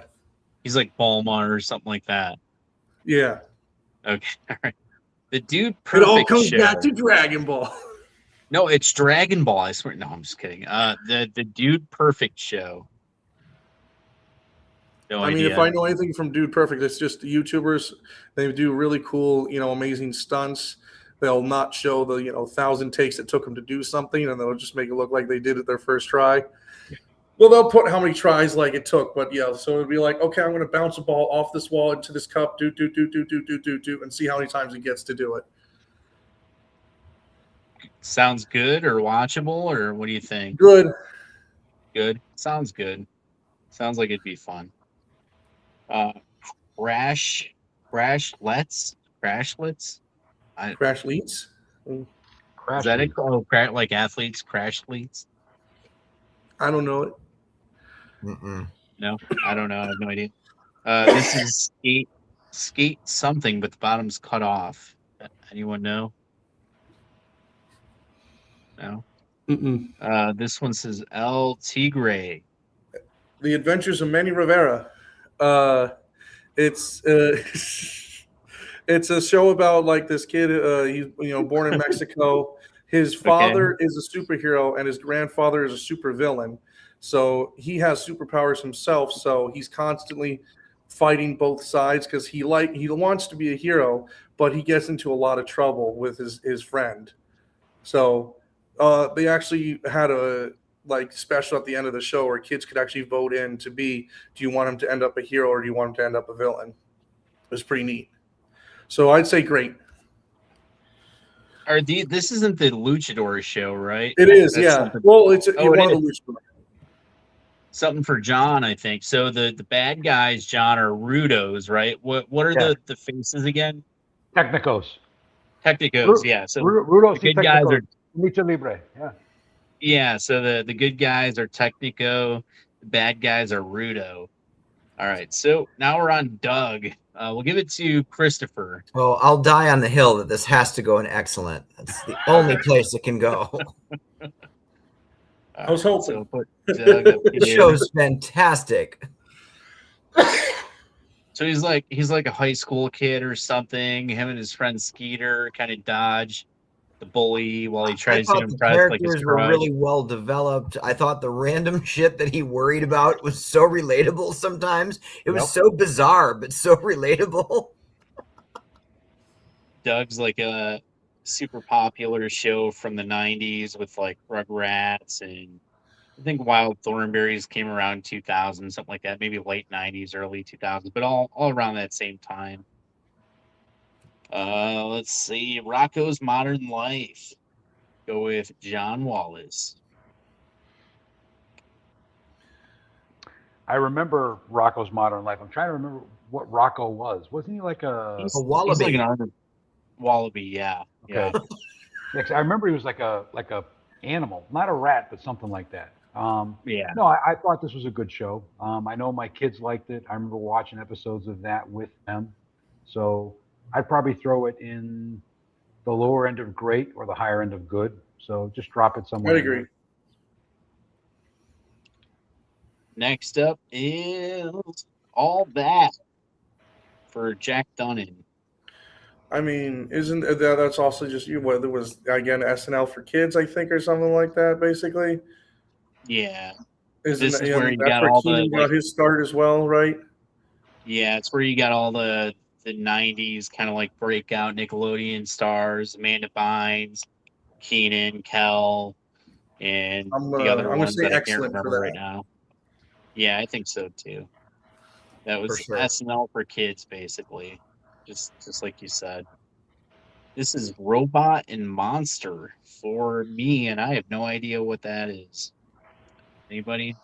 He's like Bulma or something like that. Yeah. Okay. All right. The Dude Perfect It all comes show. back to Dragon Ball. No, it's Dragon Ball. I swear. No, I'm just kidding. The Dude Perfect show. No idea. If I know anything from Dude Perfect, it's just YouTubers. They do really cool, amazing stunts. They'll not show the 1,000 takes it took them to do something, and they'll just make it look like they did it their first try. Well, they'll put how many tries it took, but yeah. So it'd be like, okay, I'm going to bounce a ball off this wall into this cup, do, and see how many times it gets to do it. Sounds good or watchable, or what do you think? Good. Good. Sounds good. Sounds like it'd be fun. Crashlets. Crash leads. Is that it? Oh, like athletes, crash leads? I don't know it. Mm-mm. No, I don't know. I have no idea. This is skate something, but the bottom's cut off. Anyone know? No. Mm-mm. This one says El Tigre. The Adventures of Manny Rivera. It's it's a show about this kid. He's born in Mexico. His father is a superhero and his grandfather is a supervillain. So he has superpowers himself. So he's constantly fighting both sides because he wants to be a hero, but he gets into a lot of trouble with his friend. So they actually had a special at the end of the show where kids could actually vote in to be, do you want him to end up a hero or do you want him to end up a villain? It was pretty neat. So I'd say great. This isn't the Luchador show, right? It is, That's yeah. something- Well, it's it one of is. the Luchador. Something for John, I think. So the bad guys, John, are Rudos, right? What are the faces again? Technicos. Technicos, yeah. So Rudos the good guys are Lucha Libre. Yeah. Yeah, so the good guys are Technico, the bad guys are Rudo. All right, so now we're on Doug. We'll give it to Christopher. Oh, I'll die on the hill that this has to go in excellent. That's the only place it can go. All I was right, hoping. so put Doug up This here. show's fantastic. So he's like a high school kid or something. Him and his friend Skeeter kind of dodge the bully while he I tries to thought the impress like his characters were crush. really well developed. I thought the random shit that he worried about was so relatable sometimes. It was Yep. so bizarre, but so relatable. Doug's like a super popular show from the 90s with like Rugrats, and I think Wild Thornberries came around 2000, something like that, maybe late 90s, early 2000s, but all around that same time. Let's see, Rocco's Modern Life. Go with John Wallace. I remember Rocco's Modern Life. I'm trying to remember what Rocco was. Wasn't he like a? He's, A he's wallaby. like an armored wallaby, yeah. Okay. Yeah, 'cause I remember he was like a animal, not a rat, but something like that. Yeah. No, I thought this was a good show. I know my kids liked it. I remember watching episodes of that with them. So I'd probably throw it in the lower end of great or the higher end of good. So just drop it somewhere. I'd in agree. there. Next up is All That for Jack Dunnan. I mean, isn't that's also just you? What there was again SNL for kids, I think, or something like that. Basically, Yeah. isn't This is and where you that's got where all Keenan the got like, his start as well, right? yeah, it's where you got all the 90s kind of like breakout Nickelodeon stars, Amanda Bynes, Keenan, Kel, and I'm the other gonna ones say that I can't excellent for remember right that. now. Yeah, I think so too. That For was sure. SNL for kids, basically. Just like you said. This is Robot and Monster for me, and I have no idea what that is. Anybody?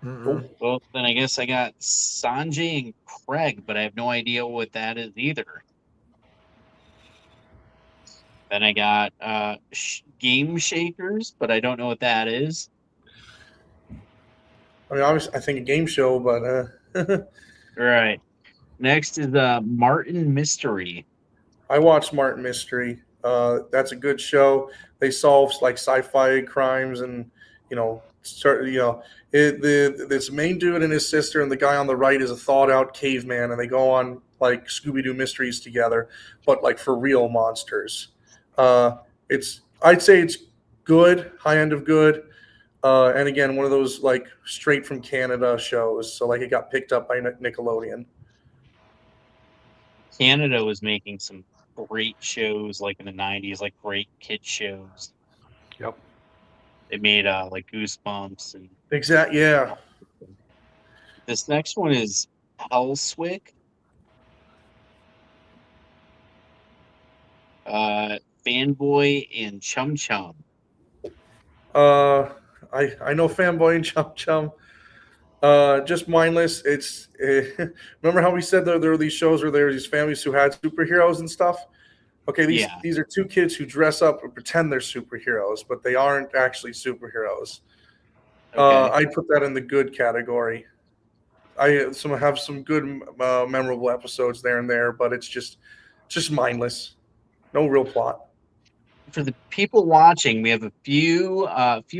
Mm-mm. Well, then I guess I got Sanjay and Craig, but I have no idea what that is either. Then I got Game Shakers, but I don't know what that is. I mean, obviously, I think a game show, but Right. Next is Martin Mystery. I watched Martin Mystery. That's a good show. They solve like sci-fi crimes, and this main dude and his sister, and the guy on the right is a thought-out caveman, and they go on like Scooby-Doo mysteries together, but like for real monsters. I'd say it's good, high end of good. And again, one of those like straight from Canada shows. So like it got picked up by Nickelodeon. Canada was making some great shows like in the 90s, like great kid shows. Yep. They made like Goosebumps, and Exactly. Yeah. this next one is Hellswick. Fanboy and Chum Chum. I know Fanboy and Chum Chum. Just mindless. It's remember how we said there were these shows where there were these families who had superheroes and stuff. Okay, these are two kids who dress up and pretend they're superheroes, but they aren't actually superheroes. Okay. I put that in the good category. I have some good memorable episodes there and there, but it's just mindless. No real plot. For the people watching, we have a few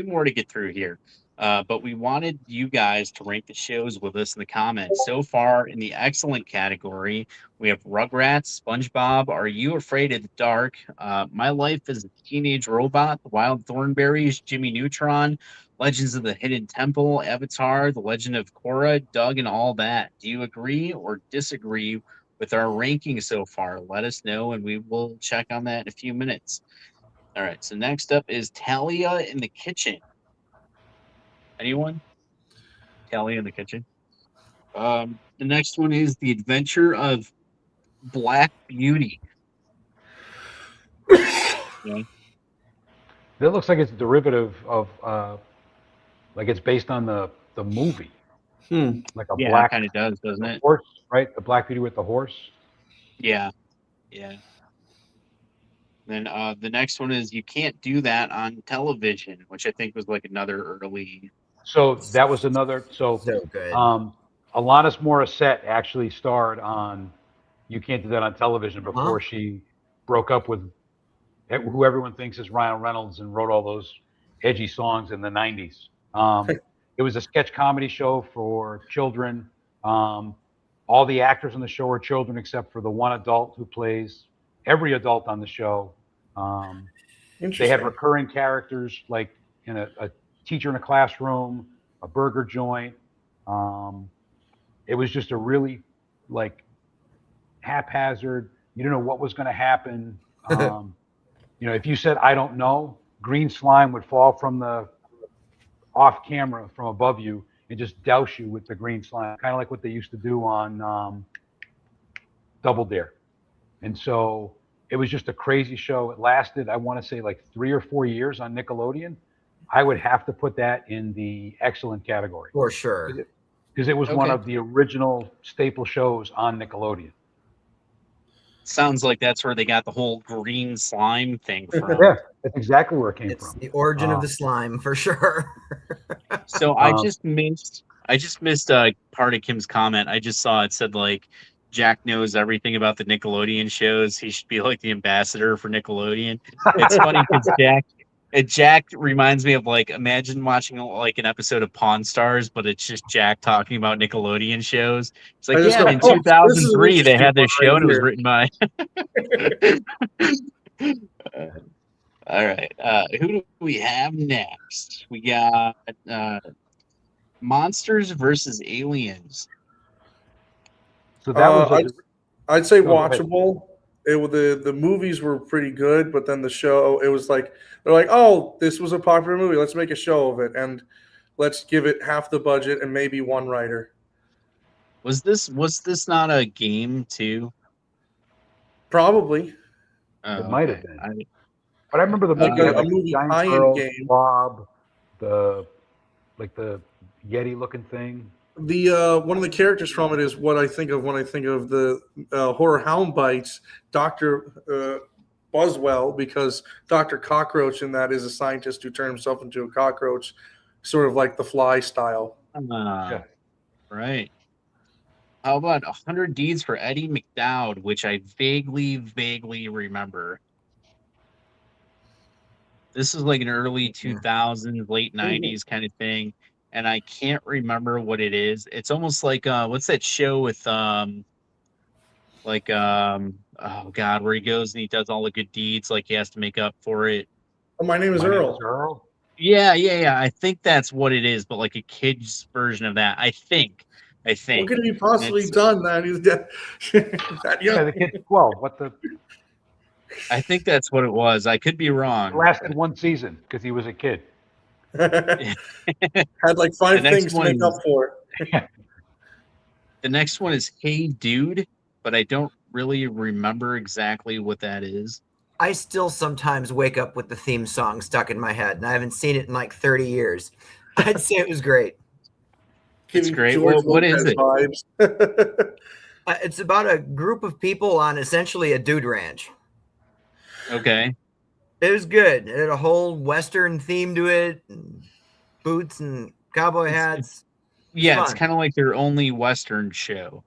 more to get through here. But we wanted you guys to rank the shows with us in the comments. So far, in the excellent category, we have Rugrats, SpongeBob, Are You Afraid of the Dark, My Life as a Teenage Robot, The Wild Thornberries, Jimmy Neutron, Legends of the Hidden Temple, Avatar, The Legend of Korra, Doug, and All That. Do you agree or disagree with our ranking so far? Let us know, and we will check on that in a few minutes. All right, so next up is Talia in the Kitchen. Anyone? Talia in the Kitchen. The next one is The Adventure of Black Beauty. Yeah. That looks like it's a derivative of, like it's based on the movie, like a Yeah, it black kind of does, doesn't it? horse, right? The Black Beauty with the horse. Yeah, yeah. Then the next one is You Can't Do That on Television, which I think was like another early. So that was another. So So good. Alanis Morissette actually starred on You Can't Do That on Television before Uh-huh. she broke up with who everyone thinks is Ryan Reynolds and wrote all those edgy songs in the 90s. It was a sketch comedy show for children. All the actors on the show are children except for the one adult who plays every adult on the show. They had Interesting. recurring characters like in a teacher in a classroom, a burger joint. It was just a really like haphazard. You don't know what was going to happen. If you said I don't know, green slime would fall from the off camera from above you and just douse you with the green slime, kind of like what they used to do on Double Dare. And so it was just a crazy show. It lasted, I want to say, like 3 or 4 years on Nickelodeon. I would have to put that in the excellent category. For sure. Because it was one Okay. of the original staple shows on Nickelodeon. Sounds like that's where they got the whole green slime thing from. Yeah, that's exactly where it came It's from. the origin of the slime for sure. So I just missed part of Kim's comment. I just saw it said like Jack knows everything about the Nickelodeon shows. He should be like the ambassador for Nickelodeon. It's funny because Jack reminds me of like imagine watching like an episode of Pawn Stars, but it's just Jack talking about Nickelodeon shows. It's like, I just yeah, go, in "Oh, this is an 2003 they had this interesting show one and it was right written by. All right, who do we have next? We got Monsters versus Aliens. So that was I'd say Go ahead. watchable. The movies were pretty good, but then the show, it was like they're like, oh, this was a popular movie. Let's make a show of it, and let's give it half the budget and maybe one writer. Was this not a game too? Probably. Oh, It might have okay. been. But I remember the Like movie had a like movie giant tie-in girl, game. Bob, the Yeti looking thing. The one of the characters from it is what I think of when I think of the horror hound bites, Dr. Buzzwell, because Dr. Cockroach in that is a scientist who turned himself into a cockroach, sort of like the Fly style. Yeah. Right. How about 100 Deeds for Eddie McDowd, which I vaguely remember. This is like an early 2000s, late 90s kind of thing, and I can't remember what it is. It's almost like what's that show with oh god, where he goes and he does all the good deeds, like he has to make up for it. Oh, my name is My name Earl. is Earl. Yeah. I think that's what it is, but like a kid's version of that. I think. What could he possibly It's- done that he's dead? That Yeah, young. the kid's 12. What the? I think that's what it was. I could be It wrong. lasted one season because he was a kid. Had like 5 The next things to make one up for it. The next one is Hey Dude, but I don't really remember exactly what that is. I still sometimes wake up with the theme song stuck in my head, and I haven't seen it in like 30 years. I'd say it was great. It's Giving great. George Well, what is Lopez it? vibes. It's about a group of people on essentially a dude ranch. Okay. It was good. It had a whole Western theme to it, and boots and cowboy hats. Yeah, it's fun. kind of like their only Western show.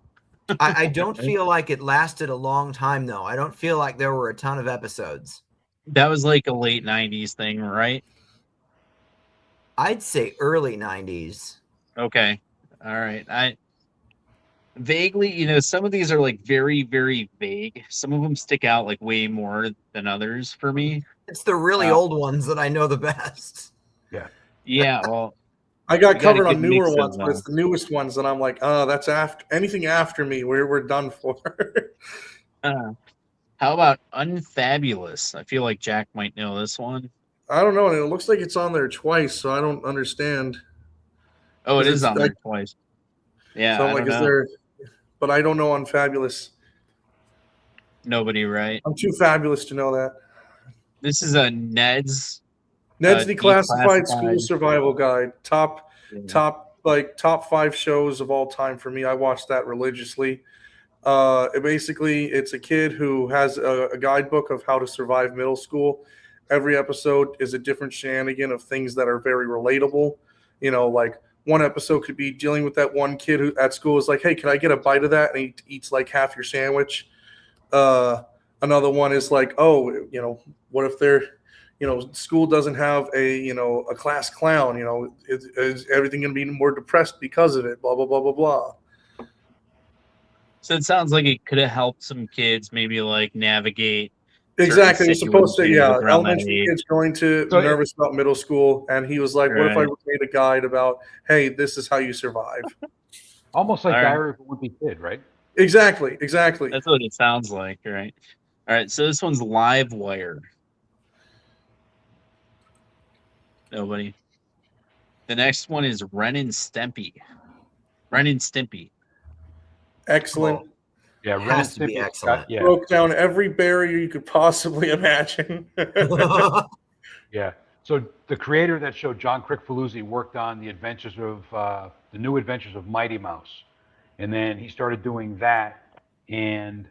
I don't feel like it lasted a long time, though. I don't feel like there were a ton of episodes. That was like a late 90s thing, right? I'd say early 90s. Okay. All right. I vaguely, some of these are like very, very vague. Some of them stick out like way more than others for me. It's the really old ones that I know the best. Yeah, well, I got We got a covered good on newer mix of ones, but it's the newest ones that I'm like, oh, that's after anything after me. We're done for. how about Unfabulous? I feel like Jack might know this one. I don't know, and it looks like it's on there twice, so I don't understand. Oh, it Is is it on there like- twice. Yeah, so I I'm like, don't is know. there? But I don't know on Fabulous. Nobody, right? I'm too fabulous to know that. This is a Ned's. Ned's Declassified School Declassified. Survival Guide. Top Yeah. top 5 shows of all time for me. I watched that religiously. It's a kid who has a guidebook of how to survive middle school. Every episode is a different shenanigan of things that are very relatable. Like one episode could be dealing with that one kid who at school is like, hey, can I get a bite of that? And he eats like half your sandwich. Another one is like, oh, what if they're school doesn't have a class clown. Is everything going to be more depressed because of it? Blah blah blah blah blah. So it sounds like it could have helped some kids maybe like navigate Exactly. It was supposed to, situations around that elementary age. kids going to So nervous about middle school, and he was like, "What if I Right. made a guide about, hey, this is how you survive?" almost like All right. Diary of a Wimpy Kid, right? Exactly. That's what it sounds like, right? All right, so this one's Live Wire. Nobody. The next one is Ren and Stimpy. Ren and Stimpy. Excellent. Cool. Yeah, Ren Has and to be Stimpy. excellent. Yeah, Broke down every barrier you could possibly imagine. yeah. So the creator of that show, John Crickfaluzzi, worked on the adventures of the New Adventures of Mighty Mouse, and then he started doing that, and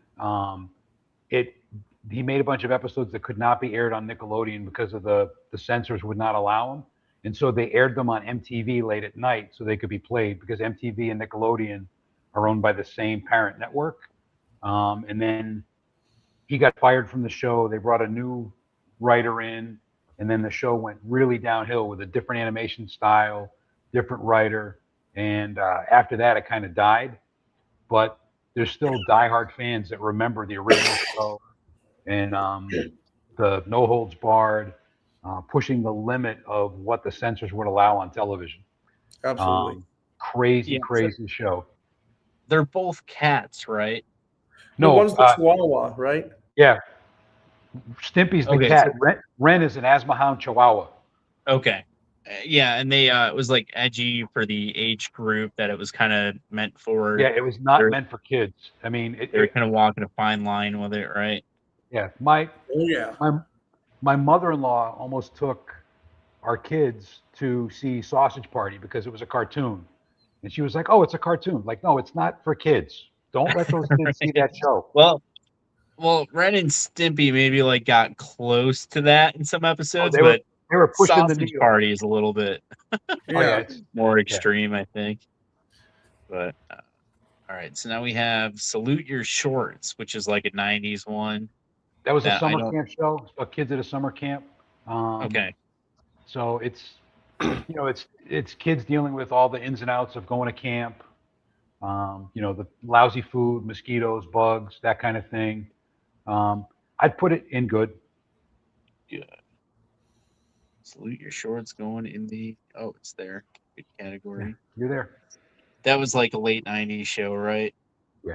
he made a bunch of episodes that could not be aired on Nickelodeon because of the censors would not allow them, and so they aired them on MTV late at night so they could be played because MTV and Nickelodeon are owned by the same parent network. And then he got fired from the show. They brought a new writer in, and then the show went really downhill with a different animation style, different writer, and after that it kind of died. But there's still diehard fans that remember the original show and the No Holds Barred, pushing the limit of what the censors would allow on television. Absolutely. Crazy, Yeah, crazy show. They're both cats, right? No, No, one's the Chihuahua, right? yeah, Stimpy's the Okay, cat. Ren is an asthma hound Chihuahua. Okay. Yeah, and they it was like edgy for the age group that it was kind of meant for. Yeah, it was not They're- meant for kids. I mean, They were kind of walking a fine line with it, right? yeah, Oh yeah. my mother-in-law almost took our kids to see Sausage Party because it was a cartoon, and she was like, "Oh, it's a cartoon." Like, no, it's not for kids. Don't let those kids see that show. Well, Ren and Stimpy maybe like got close to that in some episodes, they but were pushing the Sausage needle. Party is a little bit Oh yeah, it's, more extreme, I think. But all right, so now we have Salute Your Shorts, which is like a '90s one. that was a that I summer don't- camp show. It's about kids at a summer camp. Okay, So it's it's kids dealing with all the ins and outs of going to camp. The lousy food, mosquitoes, bugs, that kind of thing. I'd put it in good. Salute Your Shorts going in the it's there. Good category. You're there. That was like a late '90s show, right? Yeah.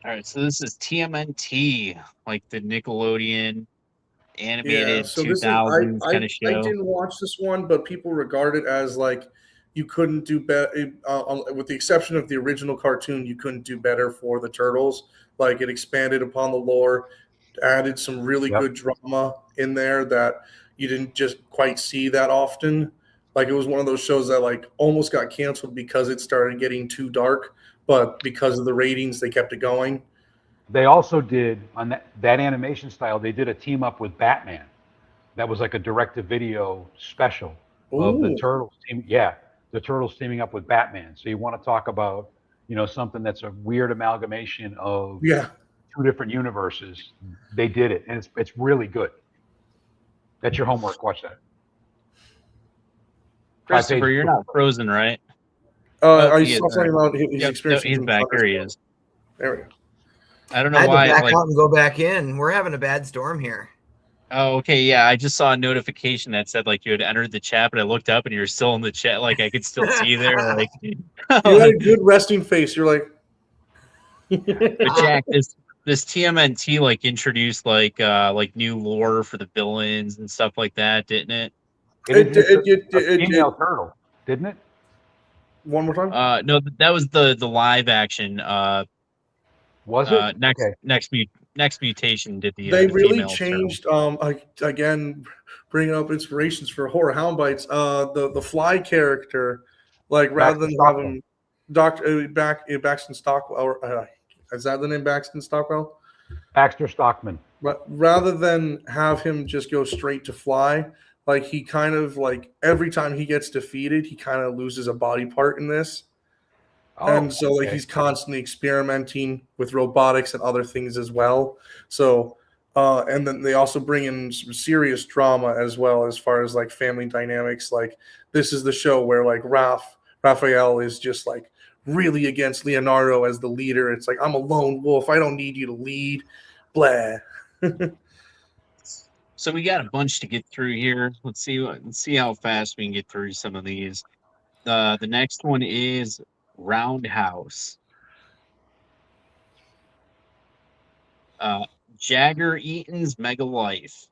All right, so this is TMNT, like the Nickelodeon animated So this is 2000s I kind of show. didn't watch this one, but people regard it as like you couldn't do better, with the exception of the original cartoon. You couldn't do better for the Turtles. Like it expanded upon the lore, added some really Yep. good drama in there that you didn't just quite see that often. Like it was one of those shows that like almost got canceled because it started getting too dark, but because of the ratings, they kept it going. They also did on that animation style. They did a team up with Batman. That was like a direct-to-video special of the Ooh. Turtles team. Yeah, the Turtles teaming up with Batman. So you want to talk about something that's a weird amalgamation of Yeah. two different universes. They did it, and it's really good. That's your homework. Watch that. Christopher, you're not frozen, right? I he is, saw something about his Yep, experience. no, he's in back. Here he Thunderstorm. is. There we go. I don't I know had why. to back Like, out and go back in. We're having a bad storm here. oh, okay, yeah. I just saw a notification that said like you had entered the chat, but I looked up and you're still in the chat. Like I could still see you there. Like, You had a good resting face. You're like, but Jack, this TMNT like introduced like new lore for the villains and stuff like that, didn't it? It female turtle, didn't it? one more time. No, that was the live action. Was it? Next mutation did the. They the really female turtle. changed. Again, bringing up inspirations for horror hound bites. The fly character, like rather than having Baxton Stockwell, or is that the name, Baxton Stockwell? Baxter Stockman. But rather than have him just go straight to fly, like he kind of like every time he gets defeated, he kind of loses a body part in this. And so like okay. he's constantly experimenting with robotics and other things as well. So And then they also bring in some serious drama as well, as far as like family dynamics. Like this is the show where like Raphael is just like really against Leonardo as the leader. It's like, I'm a lone wolf. I don't need you to lead. Blah. So we got a bunch to get through here. Let's see how fast we can get through some of these. The next one is Roundhouse. Jagger Eaton's Mega Life.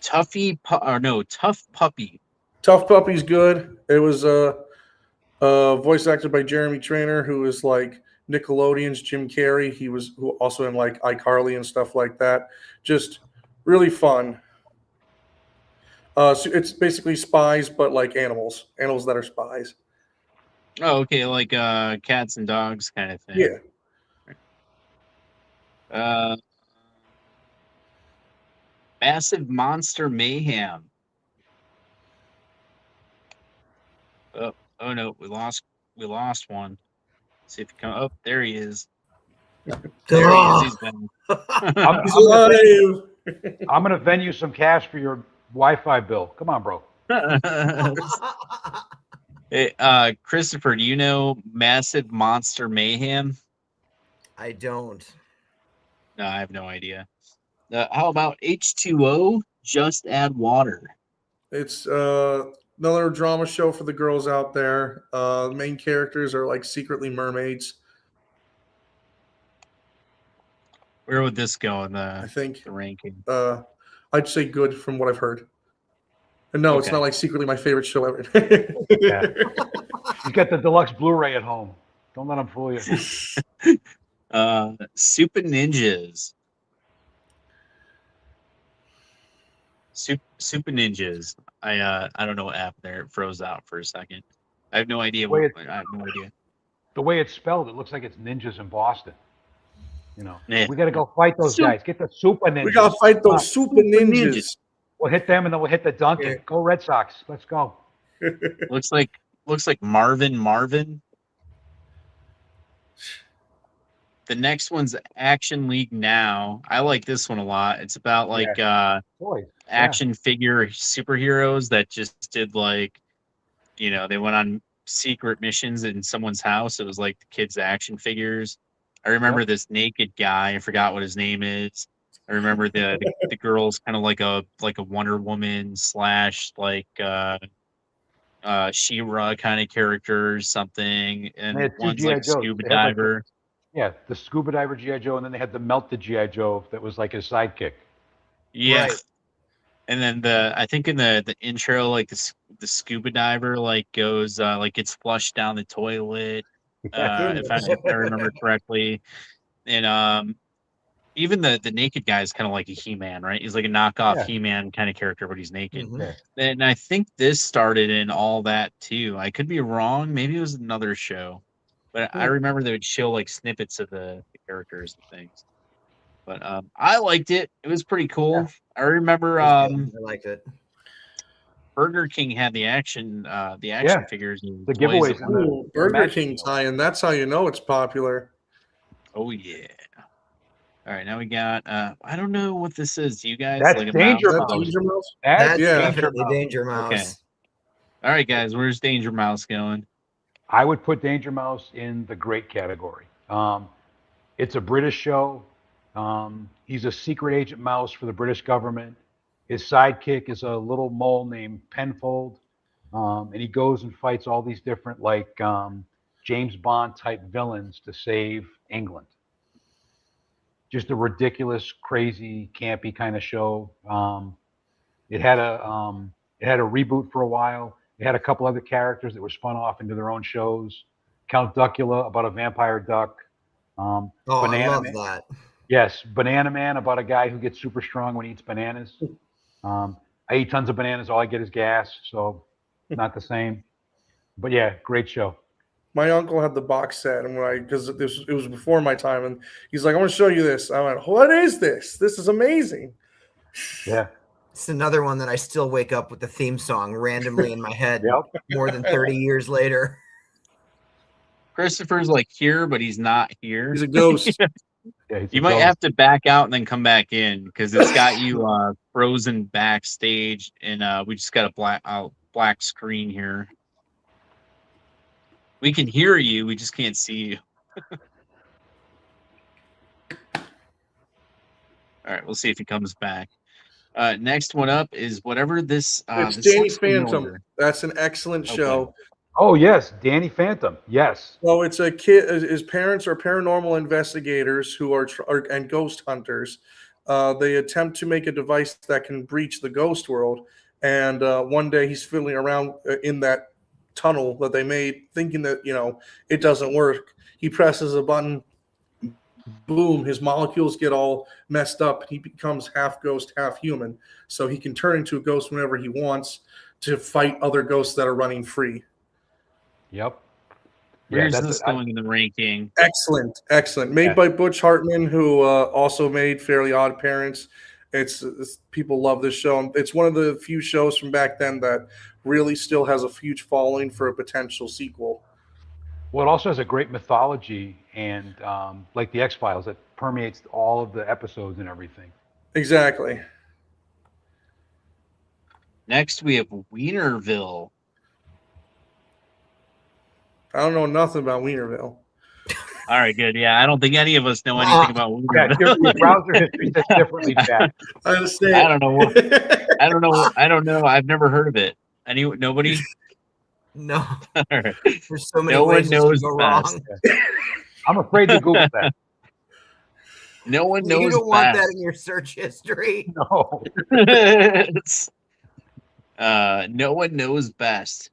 Tough Puppy. Tough Puppy's good. It was voice acted by Jeremy Trainer, who is like Nickelodeon's Jim Carrey. He was also in like iCarly and stuff like that. Just really fun. So it's basically spies, but like animals that are spies. Oh, okay, like cats and dogs kind of thing. Yeah. Massive Monster Mayhem. Oh no, we lost one. Let's see if he come. Oh, there he is. There he is. He's been. He's alive. I'm gonna vend you some cash for your Wi-Fi bill. Come on, bro. Hey, Christopher, do you know Massive Monster Mayhem? I don't. No, I have no idea. How about H2O? Just Add Water. It's another drama show for the girls out there. The main characters are like secretly mermaids. Where would this go in I think the ranking? I'd say good from what I've heard. And no, it's Okay. not like secretly my favorite show ever. Yeah. You got the deluxe Blu-ray at home. Don't let them fool you. Super Ninjas. Super Ninjas. I don't know what happened there. It froze out for a second. I have no idea. Wait. I have no idea. The way it's spelled, it looks like it's ninjas in Boston. You know, Yeah. we got to go fight those guys. Get the super ninjas. We gotta fight Come on. those super ninjas. We'll hit them and then we'll hit the Duncan. Yeah. Go Red Sox. Let's go. Looks like Marvin. The next one's Action League Now. I like this one a lot. It's about like Boys. action figure superheroes that just did like, they went on secret missions in someone's house. It was like the kids' action figures. I remember this naked guy. I forgot what his name is. I remember the girl's kind of like a Wonder Woman / like She-Ra kind of character or something, and They had two one's G.I. like Joes. scuba They had, like, diver. Yeah, the scuba diver G.I. Joe, and then they had the melted G.I. Joe that was like his sidekick. Yeah. Right. And then I think in the intro, like the scuba diver like goes like gets flushed down the toilet, if I remember correctly. And even the naked guy is kind of like a He-Man, right? He's like a knockoff He-Man kind of character, but he's naked. Mhm. Yeah. And I think this started in all that too. I could be wrong. Maybe it was another show, but I remember they would show like snippets of the characters and things. But I liked it. It was pretty cool. I remember I liked it. Burger King had the action figures and The toys giveaways. of- Ooh, Burger King tie-in. That's how you know it's popular. Oh yeah. All right, now we got I don't know what this is. Do you guys That's like a Danger mouse? That Danger Mouse? That's yeah. definitely Danger Mouse. Okay. All right, guys, where's Danger Mouse going? I would put Danger Mouse in the great category. It's a British show. He's a secret agent mouse for the British government. His sidekick is a little mole named Penfold. And he goes and fights all these different like James Bond type villains to save England. Just a ridiculous, crazy, campy kind of show. It had a reboot for a while. It had a couple other characters that were spun off into their own shows. Count Duckula about a vampire duck. Oh, Banana I love Man. that. Yes, Banana Man about a guy who gets super strong when he eats bananas. I eat tons of bananas. All I get is gas, so not the same. But yeah, great show. My uncle had the box set, and because it was before my time, and he's like, "I want to show you this." I went, "What is this? This is amazing." Yeah. It's another one that I still wake up with the theme song randomly in my head Yep. more than 30 years later. Christopher's like here, but he's not here. He's a ghost. Yeah, he's a You might ghost. have to back out and then come back in because it's got you frozen backstage, and we just got a black screen here. We can hear you, we just can't see you. All right, we'll see if he comes back. Next one up is whatever this. It's This Danny looks Phantom. familiar. That's an excellent show. Oh yes, Danny Phantom. Yes. Well, it's a kid. His parents are paranormal investigators who are and ghost hunters. They attempt to make a device that can breach the ghost world. And one day he's fiddling around in that tunnel that they made, thinking that it doesn't work. He presses a button. Boom! His molecules get all messed up. He becomes half ghost, half human. So he can turn into a ghost whenever he wants to fight other ghosts that are running free. Yep. Where's this going in the ranking? Excellent. Made by Butch Hartman, who also made Fairly Odd Parents. It's people love this show. It's one of the few shows from back then that really still has a huge following for a potential sequel. Well, it also has a great mythology and like the X-Files that permeates all of the episodes and everything. Exactly. Next, we have Wienerville. I don't know nothing about Wienerville. All right, good. Yeah, I don't think any of us know anything about Wienerville. Yeah, your browser history says differently, Jack. I understand. I don't know. I don't know. I've never heard of it. Nobody? No. All right. There's so many No one ways this knows can go best. wrong. I'm afraid to Google that. No one knows You don't want that best. in your search history. No. No one knows best.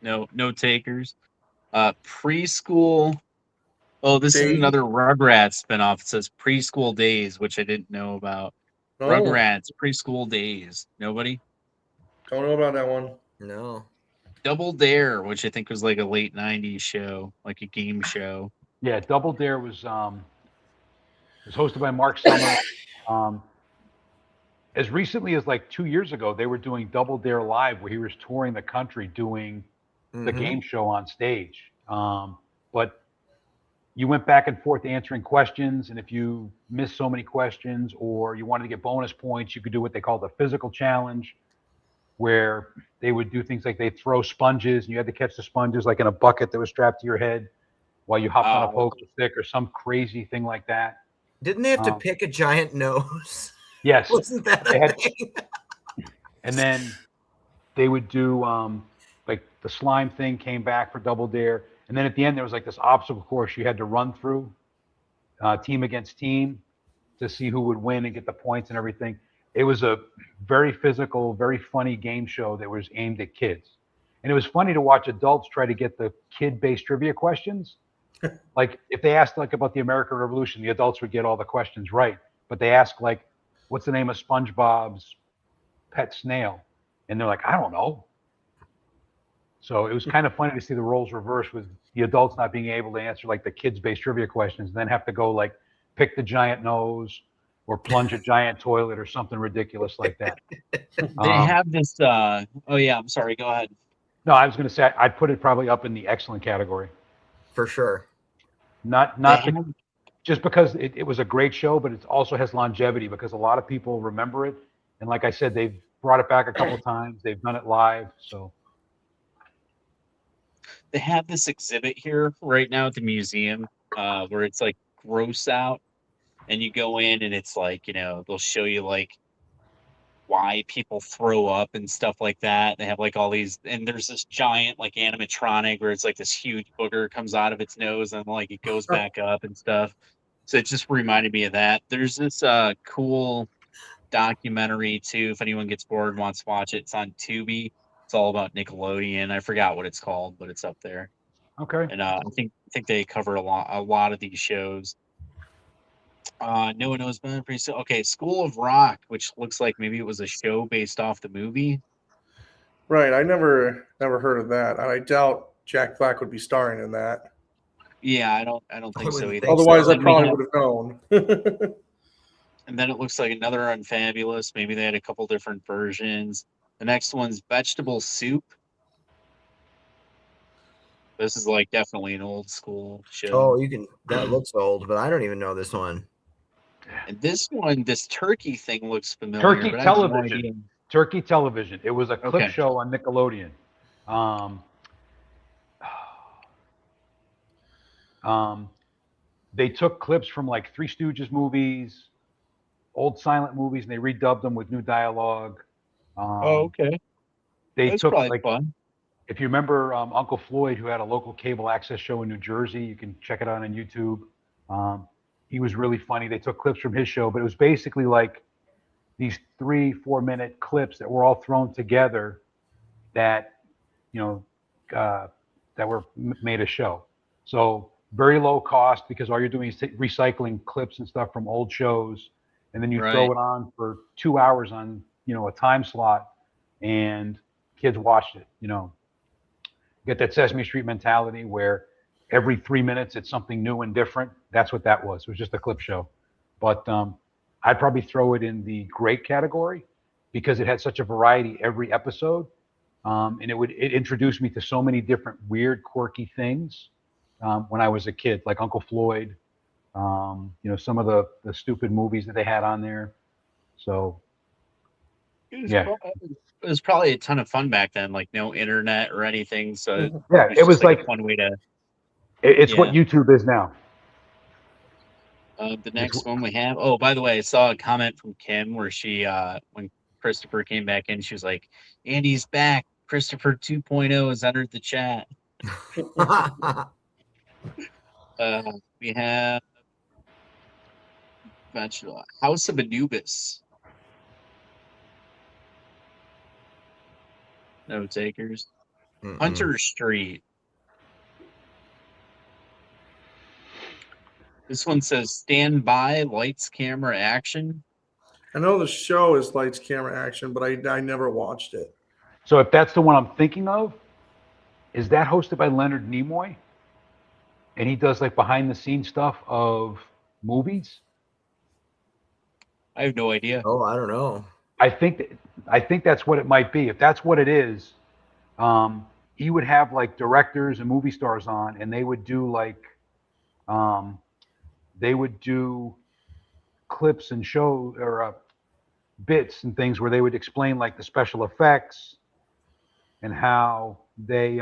No takers. Preschool. Oh, this is Days? another Rugrats spinoff. It says Preschool Days, which I didn't know about. No, Rugrats Preschool Days. Nobody? don't know about that one. No. Double Dare, which I think was like a late '90s show, like a game show. Yeah, Double Dare was hosted by Mark Summer. As recently as like 2 years ago, they were doing Double Dare Live, where he was touring the country doing the game show on stage. But you went back and forth answering questions, and if you missed so many questions or you wanted to get bonus points, you could do what they call the physical challenge, where they would do things like they'd throw sponges, and you had to catch the sponges like in a bucket that was strapped to your head while you hopped on a pogo stick or some crazy thing like that. Didn't they have to pick a giant nose? Yes. Wasn't that They a had- thing? And then they would do like the slime thing came back for Double Dare. And then at the end, there was like this obstacle course you had to run through, team against team, to see who would win and get the points and everything. It was a very physical, very funny game show that was aimed at kids. And it was funny to watch adults try to get the kid-based trivia questions. Like if they asked like about the American Revolution, the adults would get all the questions right. But they asked like, what's the name of SpongeBob's pet snail? And they're like, I don't know. So it was kind of funny to see the roles reversed with the adults not being able to answer like the kids-based trivia questions, and then have to go like pick the giant nose or plunge a giant toilet or something ridiculous like that. They have this. Oh yeah, I'm sorry. Go ahead. No, I was going to say I'd put it probably up in the excellent category. For sure. Not just because it was a great show, but it also has longevity because a lot of people remember it. And like I said, they've brought it back a couple of times. They've done it live. So They have this exhibit here right now at the museum where it's like gross out, and you go in and it's like, they'll show you like why people throw up and stuff like that. They have like all these, and there's this giant like animatronic where it's like this huge booger comes out of its nose and like it goes back up and stuff. So it just reminded me of that. There's this cool documentary too, if anyone gets bored and wants to watch it. It's on Tubi. It's all about Nickelodeon. I forgot what it's called, but it's up there. okay. And I think they cover a lot of these shows. No one knows better. Okay, School of Rock, which looks like maybe it was a show based off the movie. Right. I never heard of that. I doubt Jack Black would be starring in that. Yeah, I don't think so wouldn't either. think Otherwise, so. I probably would have known. And then it looks like another Unfabulous. Maybe they had a couple different versions. The next one's Vegetable Soup. This is like definitely an old school show. Oh, you can. That looks old, but I don't even know this one. And this one, this turkey thing looks familiar. Turkey but I have no television. idea. Turkey television. It was a clip Okay. show on Nickelodeon. They took clips from like Three Stooges movies, old silent movies, and they redubbed them with new dialogue. Okay. They That's took probably like, fun. if you remember Uncle Floyd, who had a local cable access show in New Jersey, you can check it out on YouTube. He was really funny. They took clips from his show, but it was basically like these 3-4 minute clips that were all thrown together that, that were made a show. So very low cost because all you're doing is recycling clips and stuff from old shows, and then you throw it on for 2 hours on, a time slot, and kids watched it. Get that Sesame Street mentality where every 3 minutes it's something new and different. That's what that was. It was just a clip show. But I'd probably throw it in the great category because it had such a variety every episode. And it introduced me to so many different weird, quirky things when I was a kid, like Uncle Floyd, some of the stupid movies that they had on there. So, yeah. It was probably a ton of fun back then, like no internet or anything. So Yeah, it was like a fun way to. It's what YouTube is now. The next one we have. Oh, by the way, I saw a comment from Kim where she, when Christopher came back in, she was like, "Andy's back. Christopher 2.0 has entered the chat." We have House of Anubis. No takers. Hunter Street. This one says stand by, lights, camera, action. I know the show is lights, camera, action, but I never watched it. So if that's the one I'm thinking of, is that hosted by Leonard Nimoy? And he does like behind the scenes stuff of movies? I have no idea. Oh, I don't know. I think that's what it might be. If that's what it is, he would have like directors and movie stars on, and they would do like clips and show or bits and things where they would explain like the special effects and how they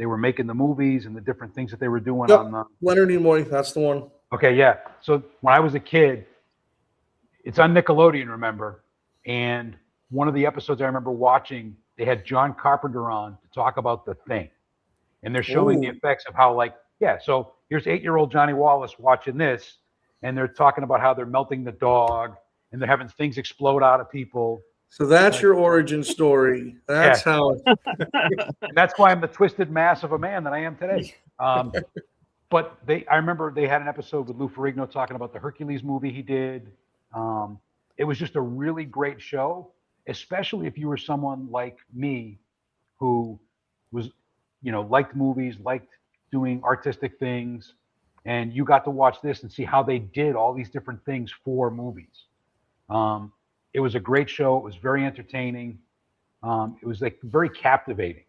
were making the movies and the different things that they were doing on the Leonard Nimoy, that's the one. Okay, yeah. So when I was a kid, it's on Nickelodeon, remember? And one of the episodes I remember watching, they had John Carpenter on to talk about The Thing. And they're showing the effects of how so here's 8-year-old Johnny Wallace watching this, and they're talking about how they're melting the dog and they're having things explode out of people. So that's your origin story. That's how. And that's why I'm the twisted mass of a man that I am today. But I remember they had an episode with Lou Ferrigno talking about the Hercules movie he did. It was just a really great show, especially if you were someone like me who was, liked movies, liked doing artistic things, and you got to watch this and see how they did all these different things for movies. It was a great show. It was very entertaining. It was like very captivating.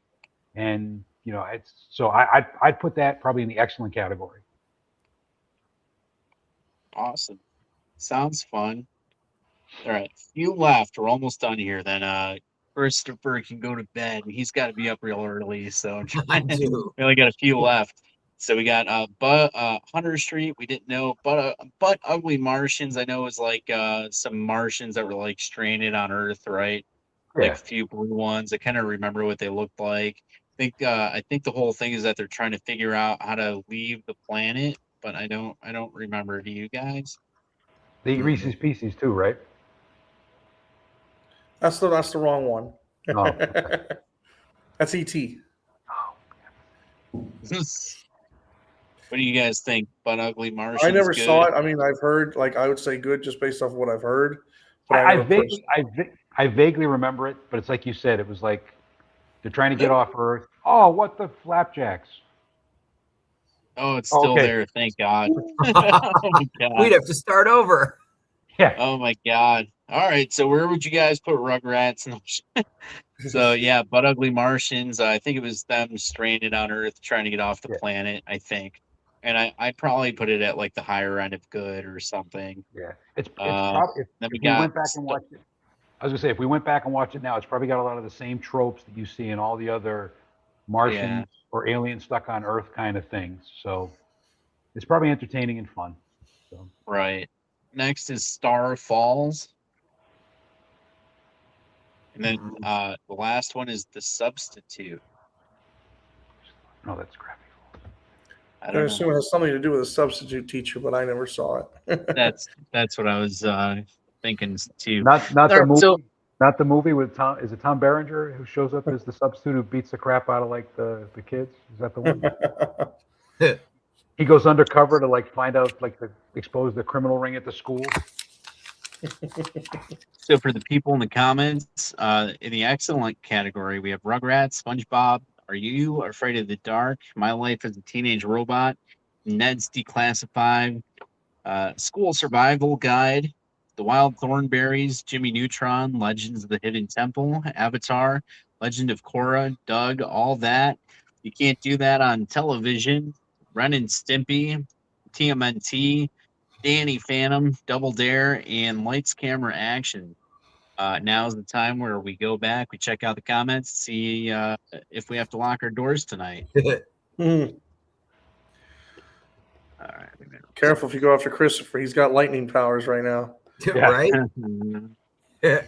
And, I'd put that probably in the excellent category. Awesome. Sounds fun. All right. Few left. We're almost done here. Then Christopher can go to bed. He's got to be up real early. So I do. we only got a few left. So we got Hunter Street. We didn't know, but Ugly Martians. I know is like some Martians that were like stranded on Earth, right? Like a few blue ones. I kind of remember what they looked like. I think the whole thing is that they're trying to figure out how to leave the planet, but I don't remember. Do you guys? They eat Reese's Pieces too, right? That's the wrong one. Oh, okay. That's E.T. What do you guys think? But Ugly Martians. I never good? saw it. I mean, I've heard, I would say good just based off what I've heard. But I vaguely remember it, but it's like you said, it was like they're trying to get off Earth. Oh, what the flapjacks? Oh, it's still there. Thank God. Oh my God. We'd have to start over. Yeah. Oh my God. All right, so where would you guys put Rugrats? So yeah, But Ugly Martians. I think it was them stranded on Earth trying to get off the Yeah. planet. I think, and I'd probably put it at like the higher end of good or something. Yeah, it's Uh, probably then we if we got went back and watched it. I was gonna say if we went back and watched it now, it's probably got a lot of the same tropes that you see in all the other Martians or aliens stuck on Earth kind of things. So it's probably entertaining and fun. So right. Next is Star Falls, and then the last one is The Substitute. no, that's crappy. I I don't assume it know. has something to do with a substitute teacher, but I never saw it. That's what I was thinking too. Not All the right, so movie. Not the movie with Tom. Is it Tom Berenger who shows up as the substitute who beats the crap out of like the kids? Is that the one? He goes undercover to like find out like the expose the criminal ring at the school. So for the people in the comments, in the excellent category, we have Rugrats, SpongeBob, Are You Afraid of the Dark, My Life as a Teenage Robot, Ned's Declassified, School Survival Guide, The Wild Thornberries, Jimmy Neutron, Legends of the Hidden Temple, Avatar, Legend of Korra, Doug, all that. You can't do that on television. Ren and Stimpy, TMNT, Danny Phantom, Double Dare, and Lights Camera Action. Now's the time where we go back, we check out the comments, see if we have to lock our doors tonight. All right. Careful if you go after Christopher. He's got lightning powers right now. Right? All right.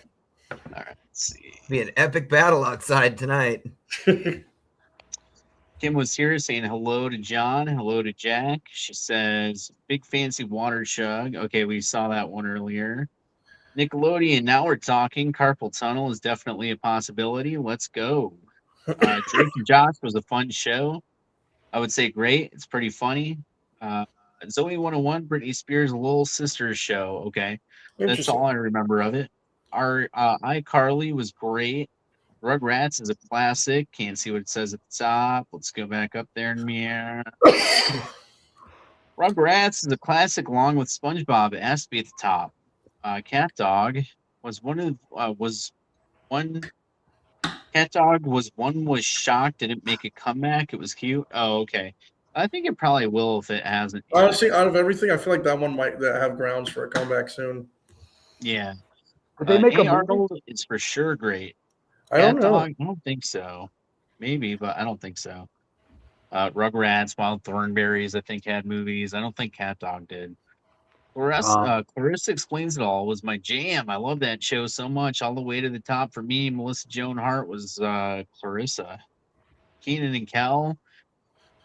Let's see. Be an epic battle outside tonight. Kim was here saying hello to John, hello to Jack. She says, big fancy water chug. Okay, we saw that one earlier. Nickelodeon, now we're talking. Carpal tunnel is definitely a possibility. Let's go. Drake and Josh was a fun show. I would say great. It's pretty funny. Zoe 101, Britney Spears' Little Sisters show. Okay, that's all I remember of it. Our iCarly was great. Rugrats is a classic. Can't see what it says at the top. Let's go back up there. Rugrats is a classic along with SpongeBob. It has to be at the top. Cat Dog was one. Cat Dog was shocked didn't make a comeback. It was cute. Oh, okay. I think it probably will if it hasn't. Honestly, out of everything, I feel like that one might have grounds for a comeback soon. Yeah. Did they make a movie? Arnold is for sure great. I don't know. Dog, I don't think so. Maybe, but I don't think so. Rugrats, Wild Thornberries, I think had movies. I don't think Cat Dog did. Clarissa Explains It All was my jam. I love that show so much. All the way to the top for me. Melissa Joan Hart was Clarissa. Keenan and Kel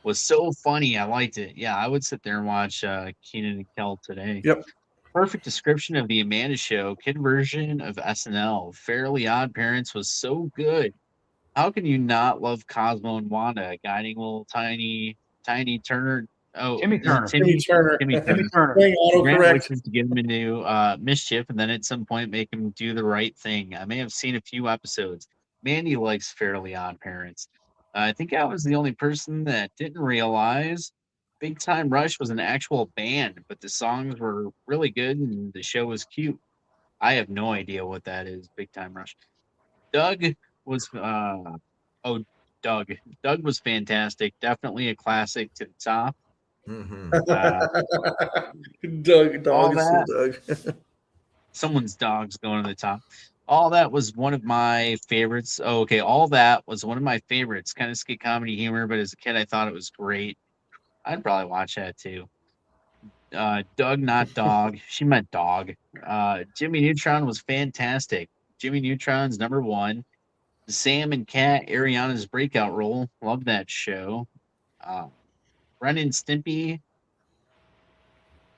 was so funny. I liked it. Yeah, I would sit there and watch Keenan and Kel today. Yep. Perfect description of the Amanda Show, kid version of SNL. Fairly Odd Parents was so good. How can you not love Cosmo and Wanda, guiding little tiny Turner? Oh, Timmy Turner. Timmy Turner. Timmy Turner. Playing Grant autocorrect. wishes to get him into mischief, and then at some point make him do the right thing. I may have seen a few episodes. Mandy likes Fairly Odd Parents. I think I was the only person that didn't realize Big Time Rush was an actual band, but the songs were really good and the show was cute. I have no idea what that is, Big Time Rush. Doug was Doug. Doug was fantastic. Definitely a classic to the top. Doug, all dog is that- still Doug. Someone's dog's going to the top. All that was one of my favorites. Oh, okay. All that was one of my favorites. Kind of skit comedy humor, but as a kid, I thought it was great. I'd probably watch that too. Doug, not dog. She meant dog. Jimmy Neutron was fantastic. Jimmy Neutron's number one. Sam and Cat, Ariana's breakout role. Love that show. Ren and Stimpy.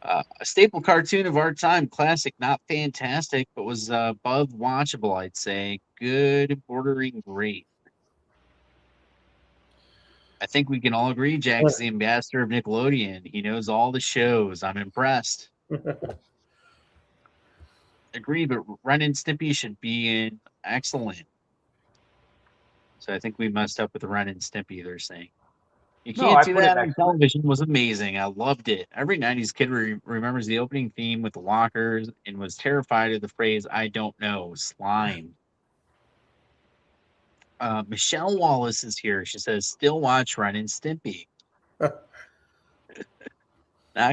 A staple cartoon of our time, classic, not fantastic, but was above watchable, I'd say. Good, bordering great. I think we can all agree Jack's the ambassador of Nickelodeon. He knows all the shows. I'm impressed. Agree, but Ren and Stimpy should be in excellent. So I think we messed up with Ren and Stimpy, they're saying. You No, can't I do put it that on next to it. television. Was amazing. I loved it. Every 90s kid remembers the opening theme with the lockers and was terrified of the phrase, I don't know, slime. Michelle Wallace is here. She says, still watch Ren and Stimpy. Not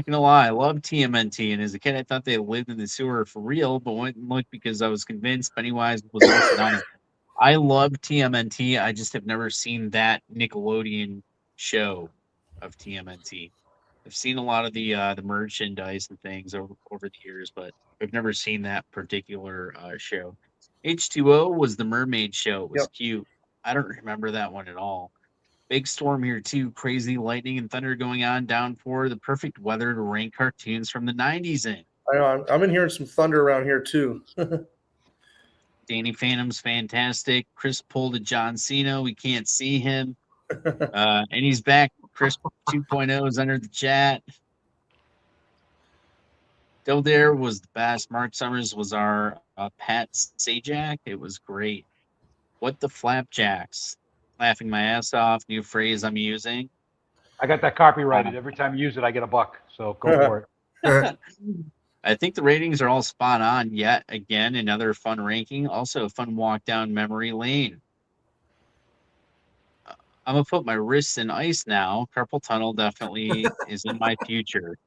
gonna lie, I love TMNT, and as a kid, I thought they lived in the sewer for real, but went and looked because I was convinced Pennywise was orthodontic. I love TMNT. I just have never seen that Nickelodeon show of TMNT. I've seen a lot of the merchandise and things over the years, but I've never seen that particular show. H2O was the mermaid show. It was Yep. cute. I don't remember that one at all. Big storm here too. Crazy lightning and thunder going on. Downpour. The perfect weather to rank cartoons from the '90s in. I know. I'm in hearing some thunder around here too. Danny Phantom's fantastic. Chris pulled a John Cena. We can't see him. And he's back. Chris 2.0 is under the chat. Still there was the best. Mark Summers was our Pat Sajak. It was great. What the flapjacks? Laughing my ass off. New phrase I'm using. I got that copyrighted. Every time you use it, I get $1. So go for it. I think the ratings are all spot on. Yet again, another fun ranking. Also, a fun walk down memory lane. I'm gonna put my wrists in ice now. Carpal tunnel definitely is in my future.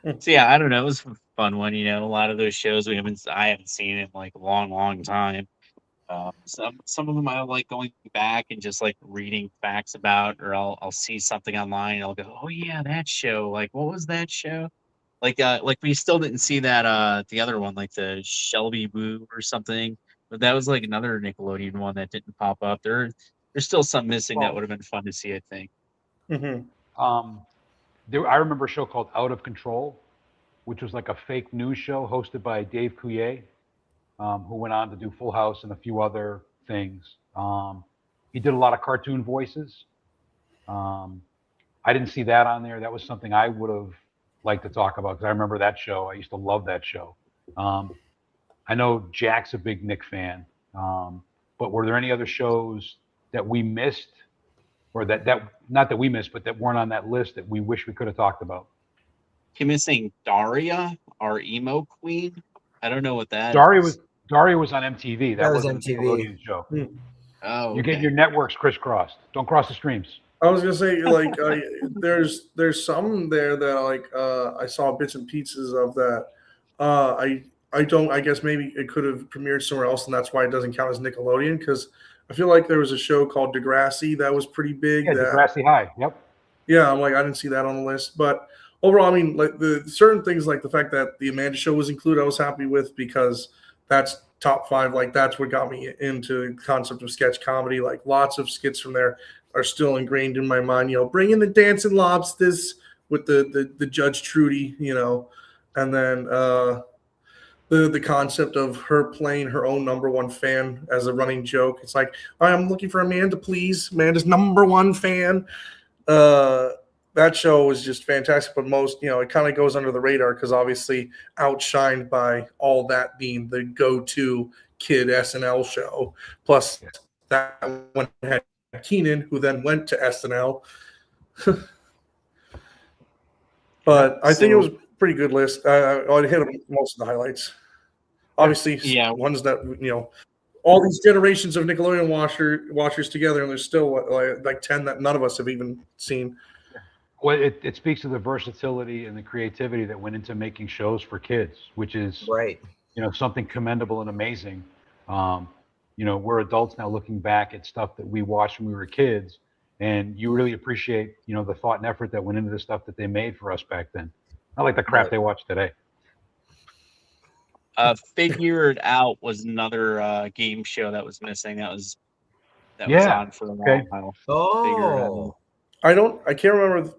So yeah, I don't know. It was a fun one. You know, a lot of those shows I haven't seen in like a long, long time. Some of them I like going back and just like reading facts about, or I'll see something online and I'll go, oh yeah, that show. Like, what was that show? Like we still didn't see that the other one, like the Shelby Boo or something. But that was like another Nickelodeon one that didn't pop up. There's still some missing that would have been fun to see, I think. I remember a show called Out of Control, which was like a fake news show hosted by Dave Coulier, who went on to do Full House and a few other things. He did a lot of cartoon voices. I didn't see that on there. That was something I would have liked to talk about because I remember that show. I used to love that show. I know Jack's a big Nick fan, but were there any other shows that we missed, or that not that we missed, but that weren't on that list that we wish we could have talked about? Kim missing Daria, our emo queen. I don't know what that Daria is. was on MTV. That was wasn't a MTV. Nickelodeon show. Oh, You get okay. your networks crisscrossed. Don't cross the streams. I was gonna say, like, there's some there that like I saw bits and pieces of that. I don't. I guess maybe it could have premiered somewhere else, and that's why it doesn't count as Nickelodeon. Because I feel like there was a show called Degrassi that was pretty big. Yeah, Degrassi High. Yep. Yeah, I'm like, I didn't see that on the list, but overall, I mean, like the certain things, like the fact that the Amanda Show was included, I was happy with because that's top 5. Like that's what got me into the concept of sketch comedy. Like lots of skits from there are still ingrained in my mind. You know, bring in the dancing lobsters with the Judge Trudy. You know, and then the concept of her playing her own #1 fan as a running joke. It's like, I'm looking for Amanda, please. Amanda's #1 fan. That show was just fantastic, but most, you know, it kind of goes under the radar because obviously outshined by All That being the go-to kid SNL show. Plus, that one had Keenan, who then went to SNL. But I think it was a pretty good list. I hit most of the highlights. Obviously, Yeah. ones that, you know, all these generations of Nickelodeon watchers together, and there's still like 10 that none of us have even seen. Well, it speaks to the versatility and the creativity that went into making shows for kids, which is Right. you know, something commendable and amazing. You know, we're adults now looking back at stuff that we watched when we were kids, and you really appreciate, you know, the thought and effort that went into the stuff that they made for us back then. Not like the crap they watch today. Figure It Out was another game show that was missing. That was Yeah, on for a okay. while. Figure It Out. Oh, I can't remember.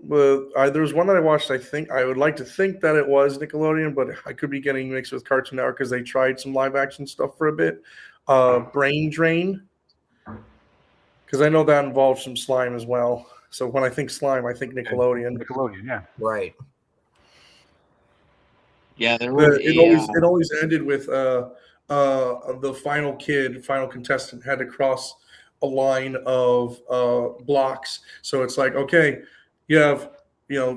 There was one that I watched. I think I would like to think that it was Nickelodeon, but I could be getting mixed with Cartoon Network because they tried some live action stuff for a bit. Brain Drain, because I know that involves some slime as well. So when I think slime, I think Nickelodeon. Nickelodeon, yeah. right. Yeah, there was It always ended with the final contestant had to cross a line of blocks. So it's like, okay, you have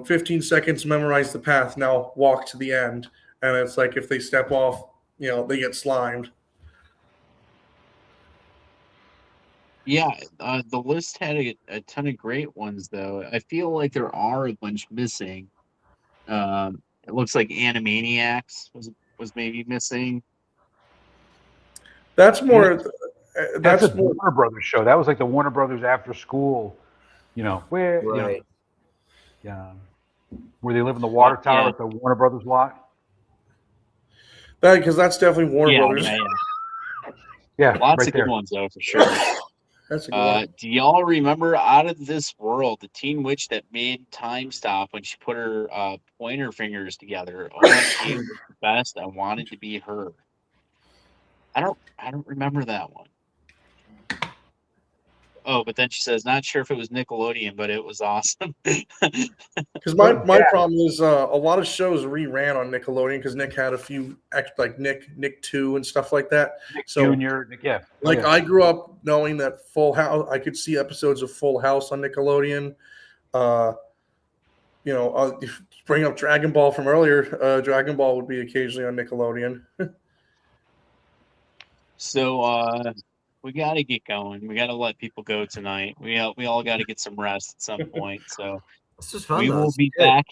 15 seconds, memorize the path. Now walk to the end, and it's like if they step off, they get slimed. Yeah, the list had a ton of great ones, though. I feel like there are a bunch missing. It looks like Animaniacs was maybe missing. That's more. That's That's a more. Warner Brothers show. That was like the Warner Brothers after school, where Right. where they live in the water Yeah. tower at the Warner Brothers lot. Because that's definitely Warner Brothers. Yeah, Lots right of there. good ones, though, for sure. That's a good one. Do y'all remember Out of This World, the teen witch that made time stop when she put her pointer fingers together? OMG, it was the best. I wanted to be her. I don't remember that one. Oh, but then she says, not sure if it was Nickelodeon, but it was awesome. Because my problem is a lot of shows reran on Nickelodeon because Nick had a few like Nick 2 and stuff like that. Nick So Jr. Yeah. like I grew up knowing that Full House. I could see episodes of Full House on Nickelodeon. If you bring up Dragon Ball from earlier. Dragon Ball would be occasionally on Nickelodeon. So we got to get going. We got to let people go tonight. We all got to get some rest at some point. So This was fun. we though. will This be was good. back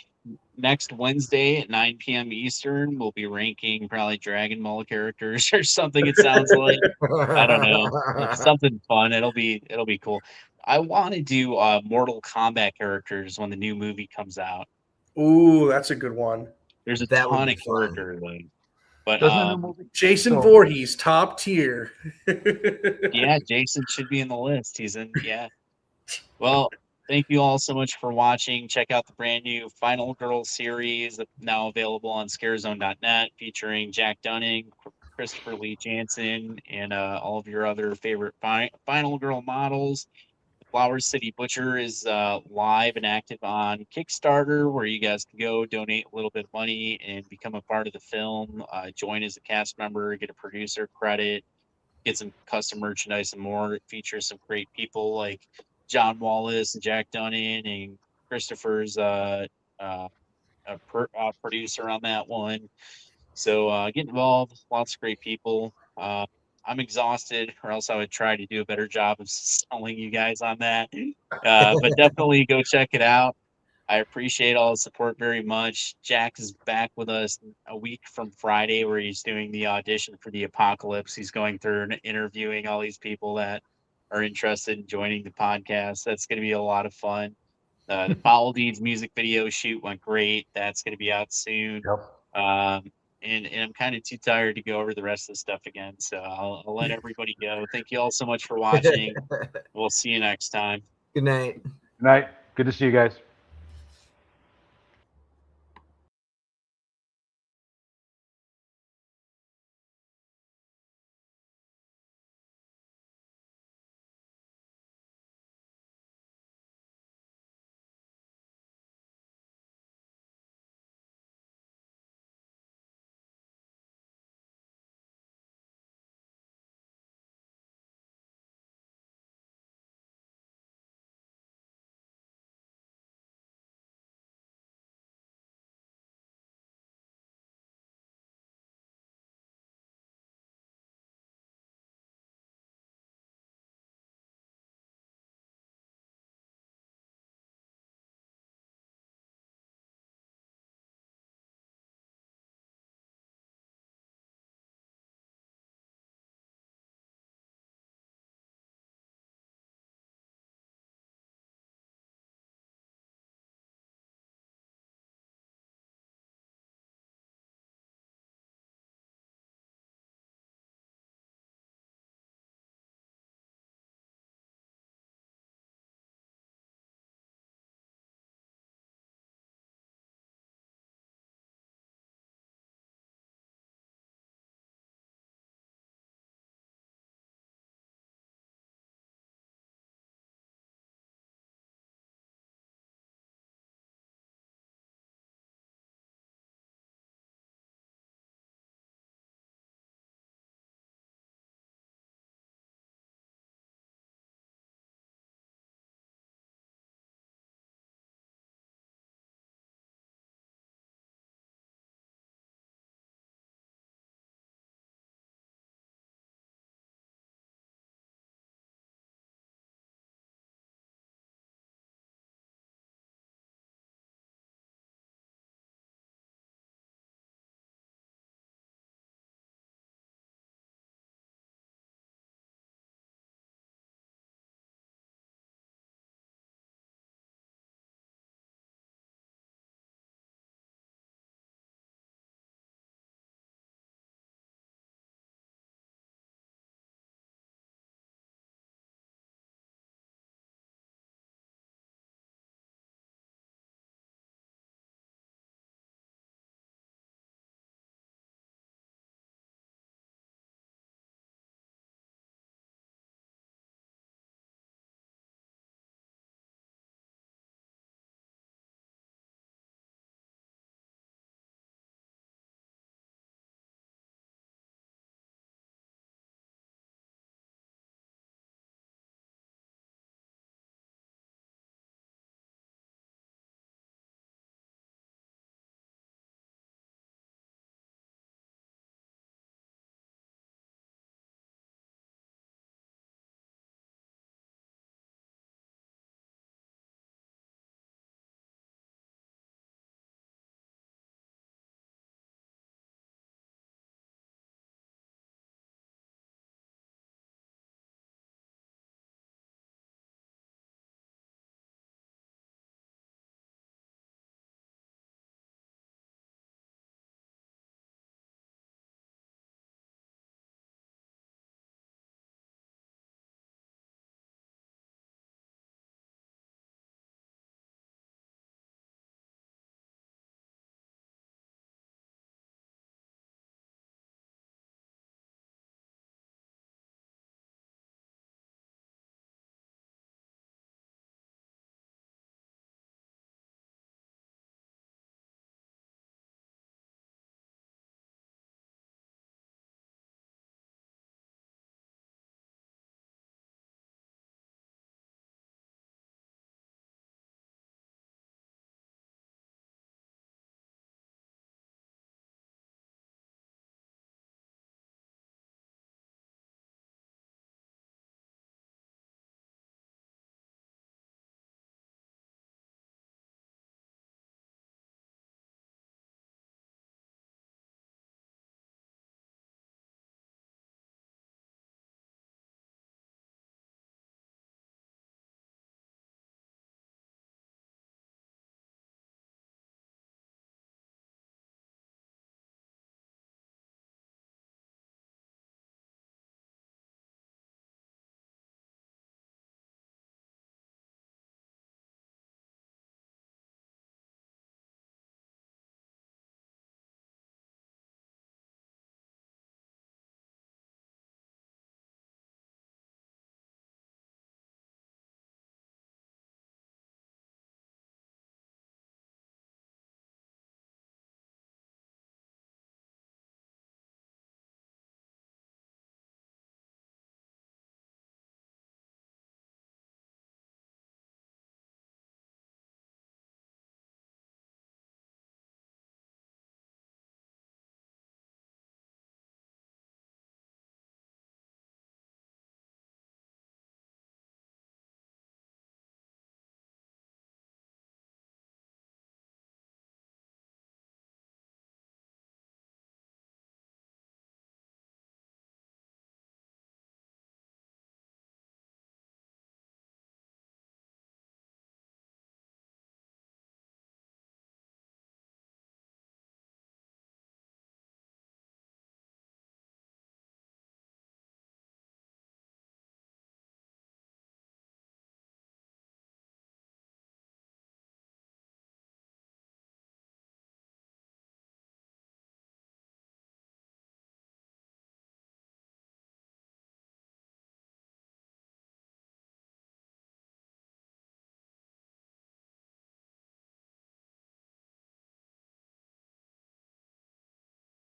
next Wednesday at 9 p.m. Eastern. We'll be ranking probably Dragon Ball characters or something. It sounds like I don't know. It's something fun. It'll be cool. I want to do Mortal Kombat characters when the new movie comes out. Ooh, that's a good one. There's a That would ton be of fun. characters, like, but Doesn't the new movie? Jason So- Voorhees, top tier. yeah, Jason should be in the list. He's in. Yeah. Well, thank you all so much for watching. Check out the brand new Final Girl series now available on scarezone.net, featuring Jack Dunning, Christopher Lee Jansen, and all of your other favorite Final Girl models. The Flower City Butcher is live and active on Kickstarter, where you guys can go donate a little bit of money and become a part of the film, join as a cast member, get a producer credit, get some custom merchandise and more. It features some great people like John Wallace and Jack Dunning, and Christopher's producer on that one. So get involved. Lots of great people. I'm exhausted, or else I would try to do a better job of selling you guys on that. But definitely go check it out. I appreciate all the support very much. Jack is back with us a week from Friday, where he's doing the audition for the Apocalypse. He's going through and interviewing all these people that are interested in joining the podcast. That's going to be a lot of fun. The Foul Deeds music video shoot went great. That's going to be out soon. Yep. And I'm kind of too tired to go over the rest of the stuff again. So I'll let everybody go. Thank you all so much for watching. We'll see you next time. Good night. Good night. Good to see you guys.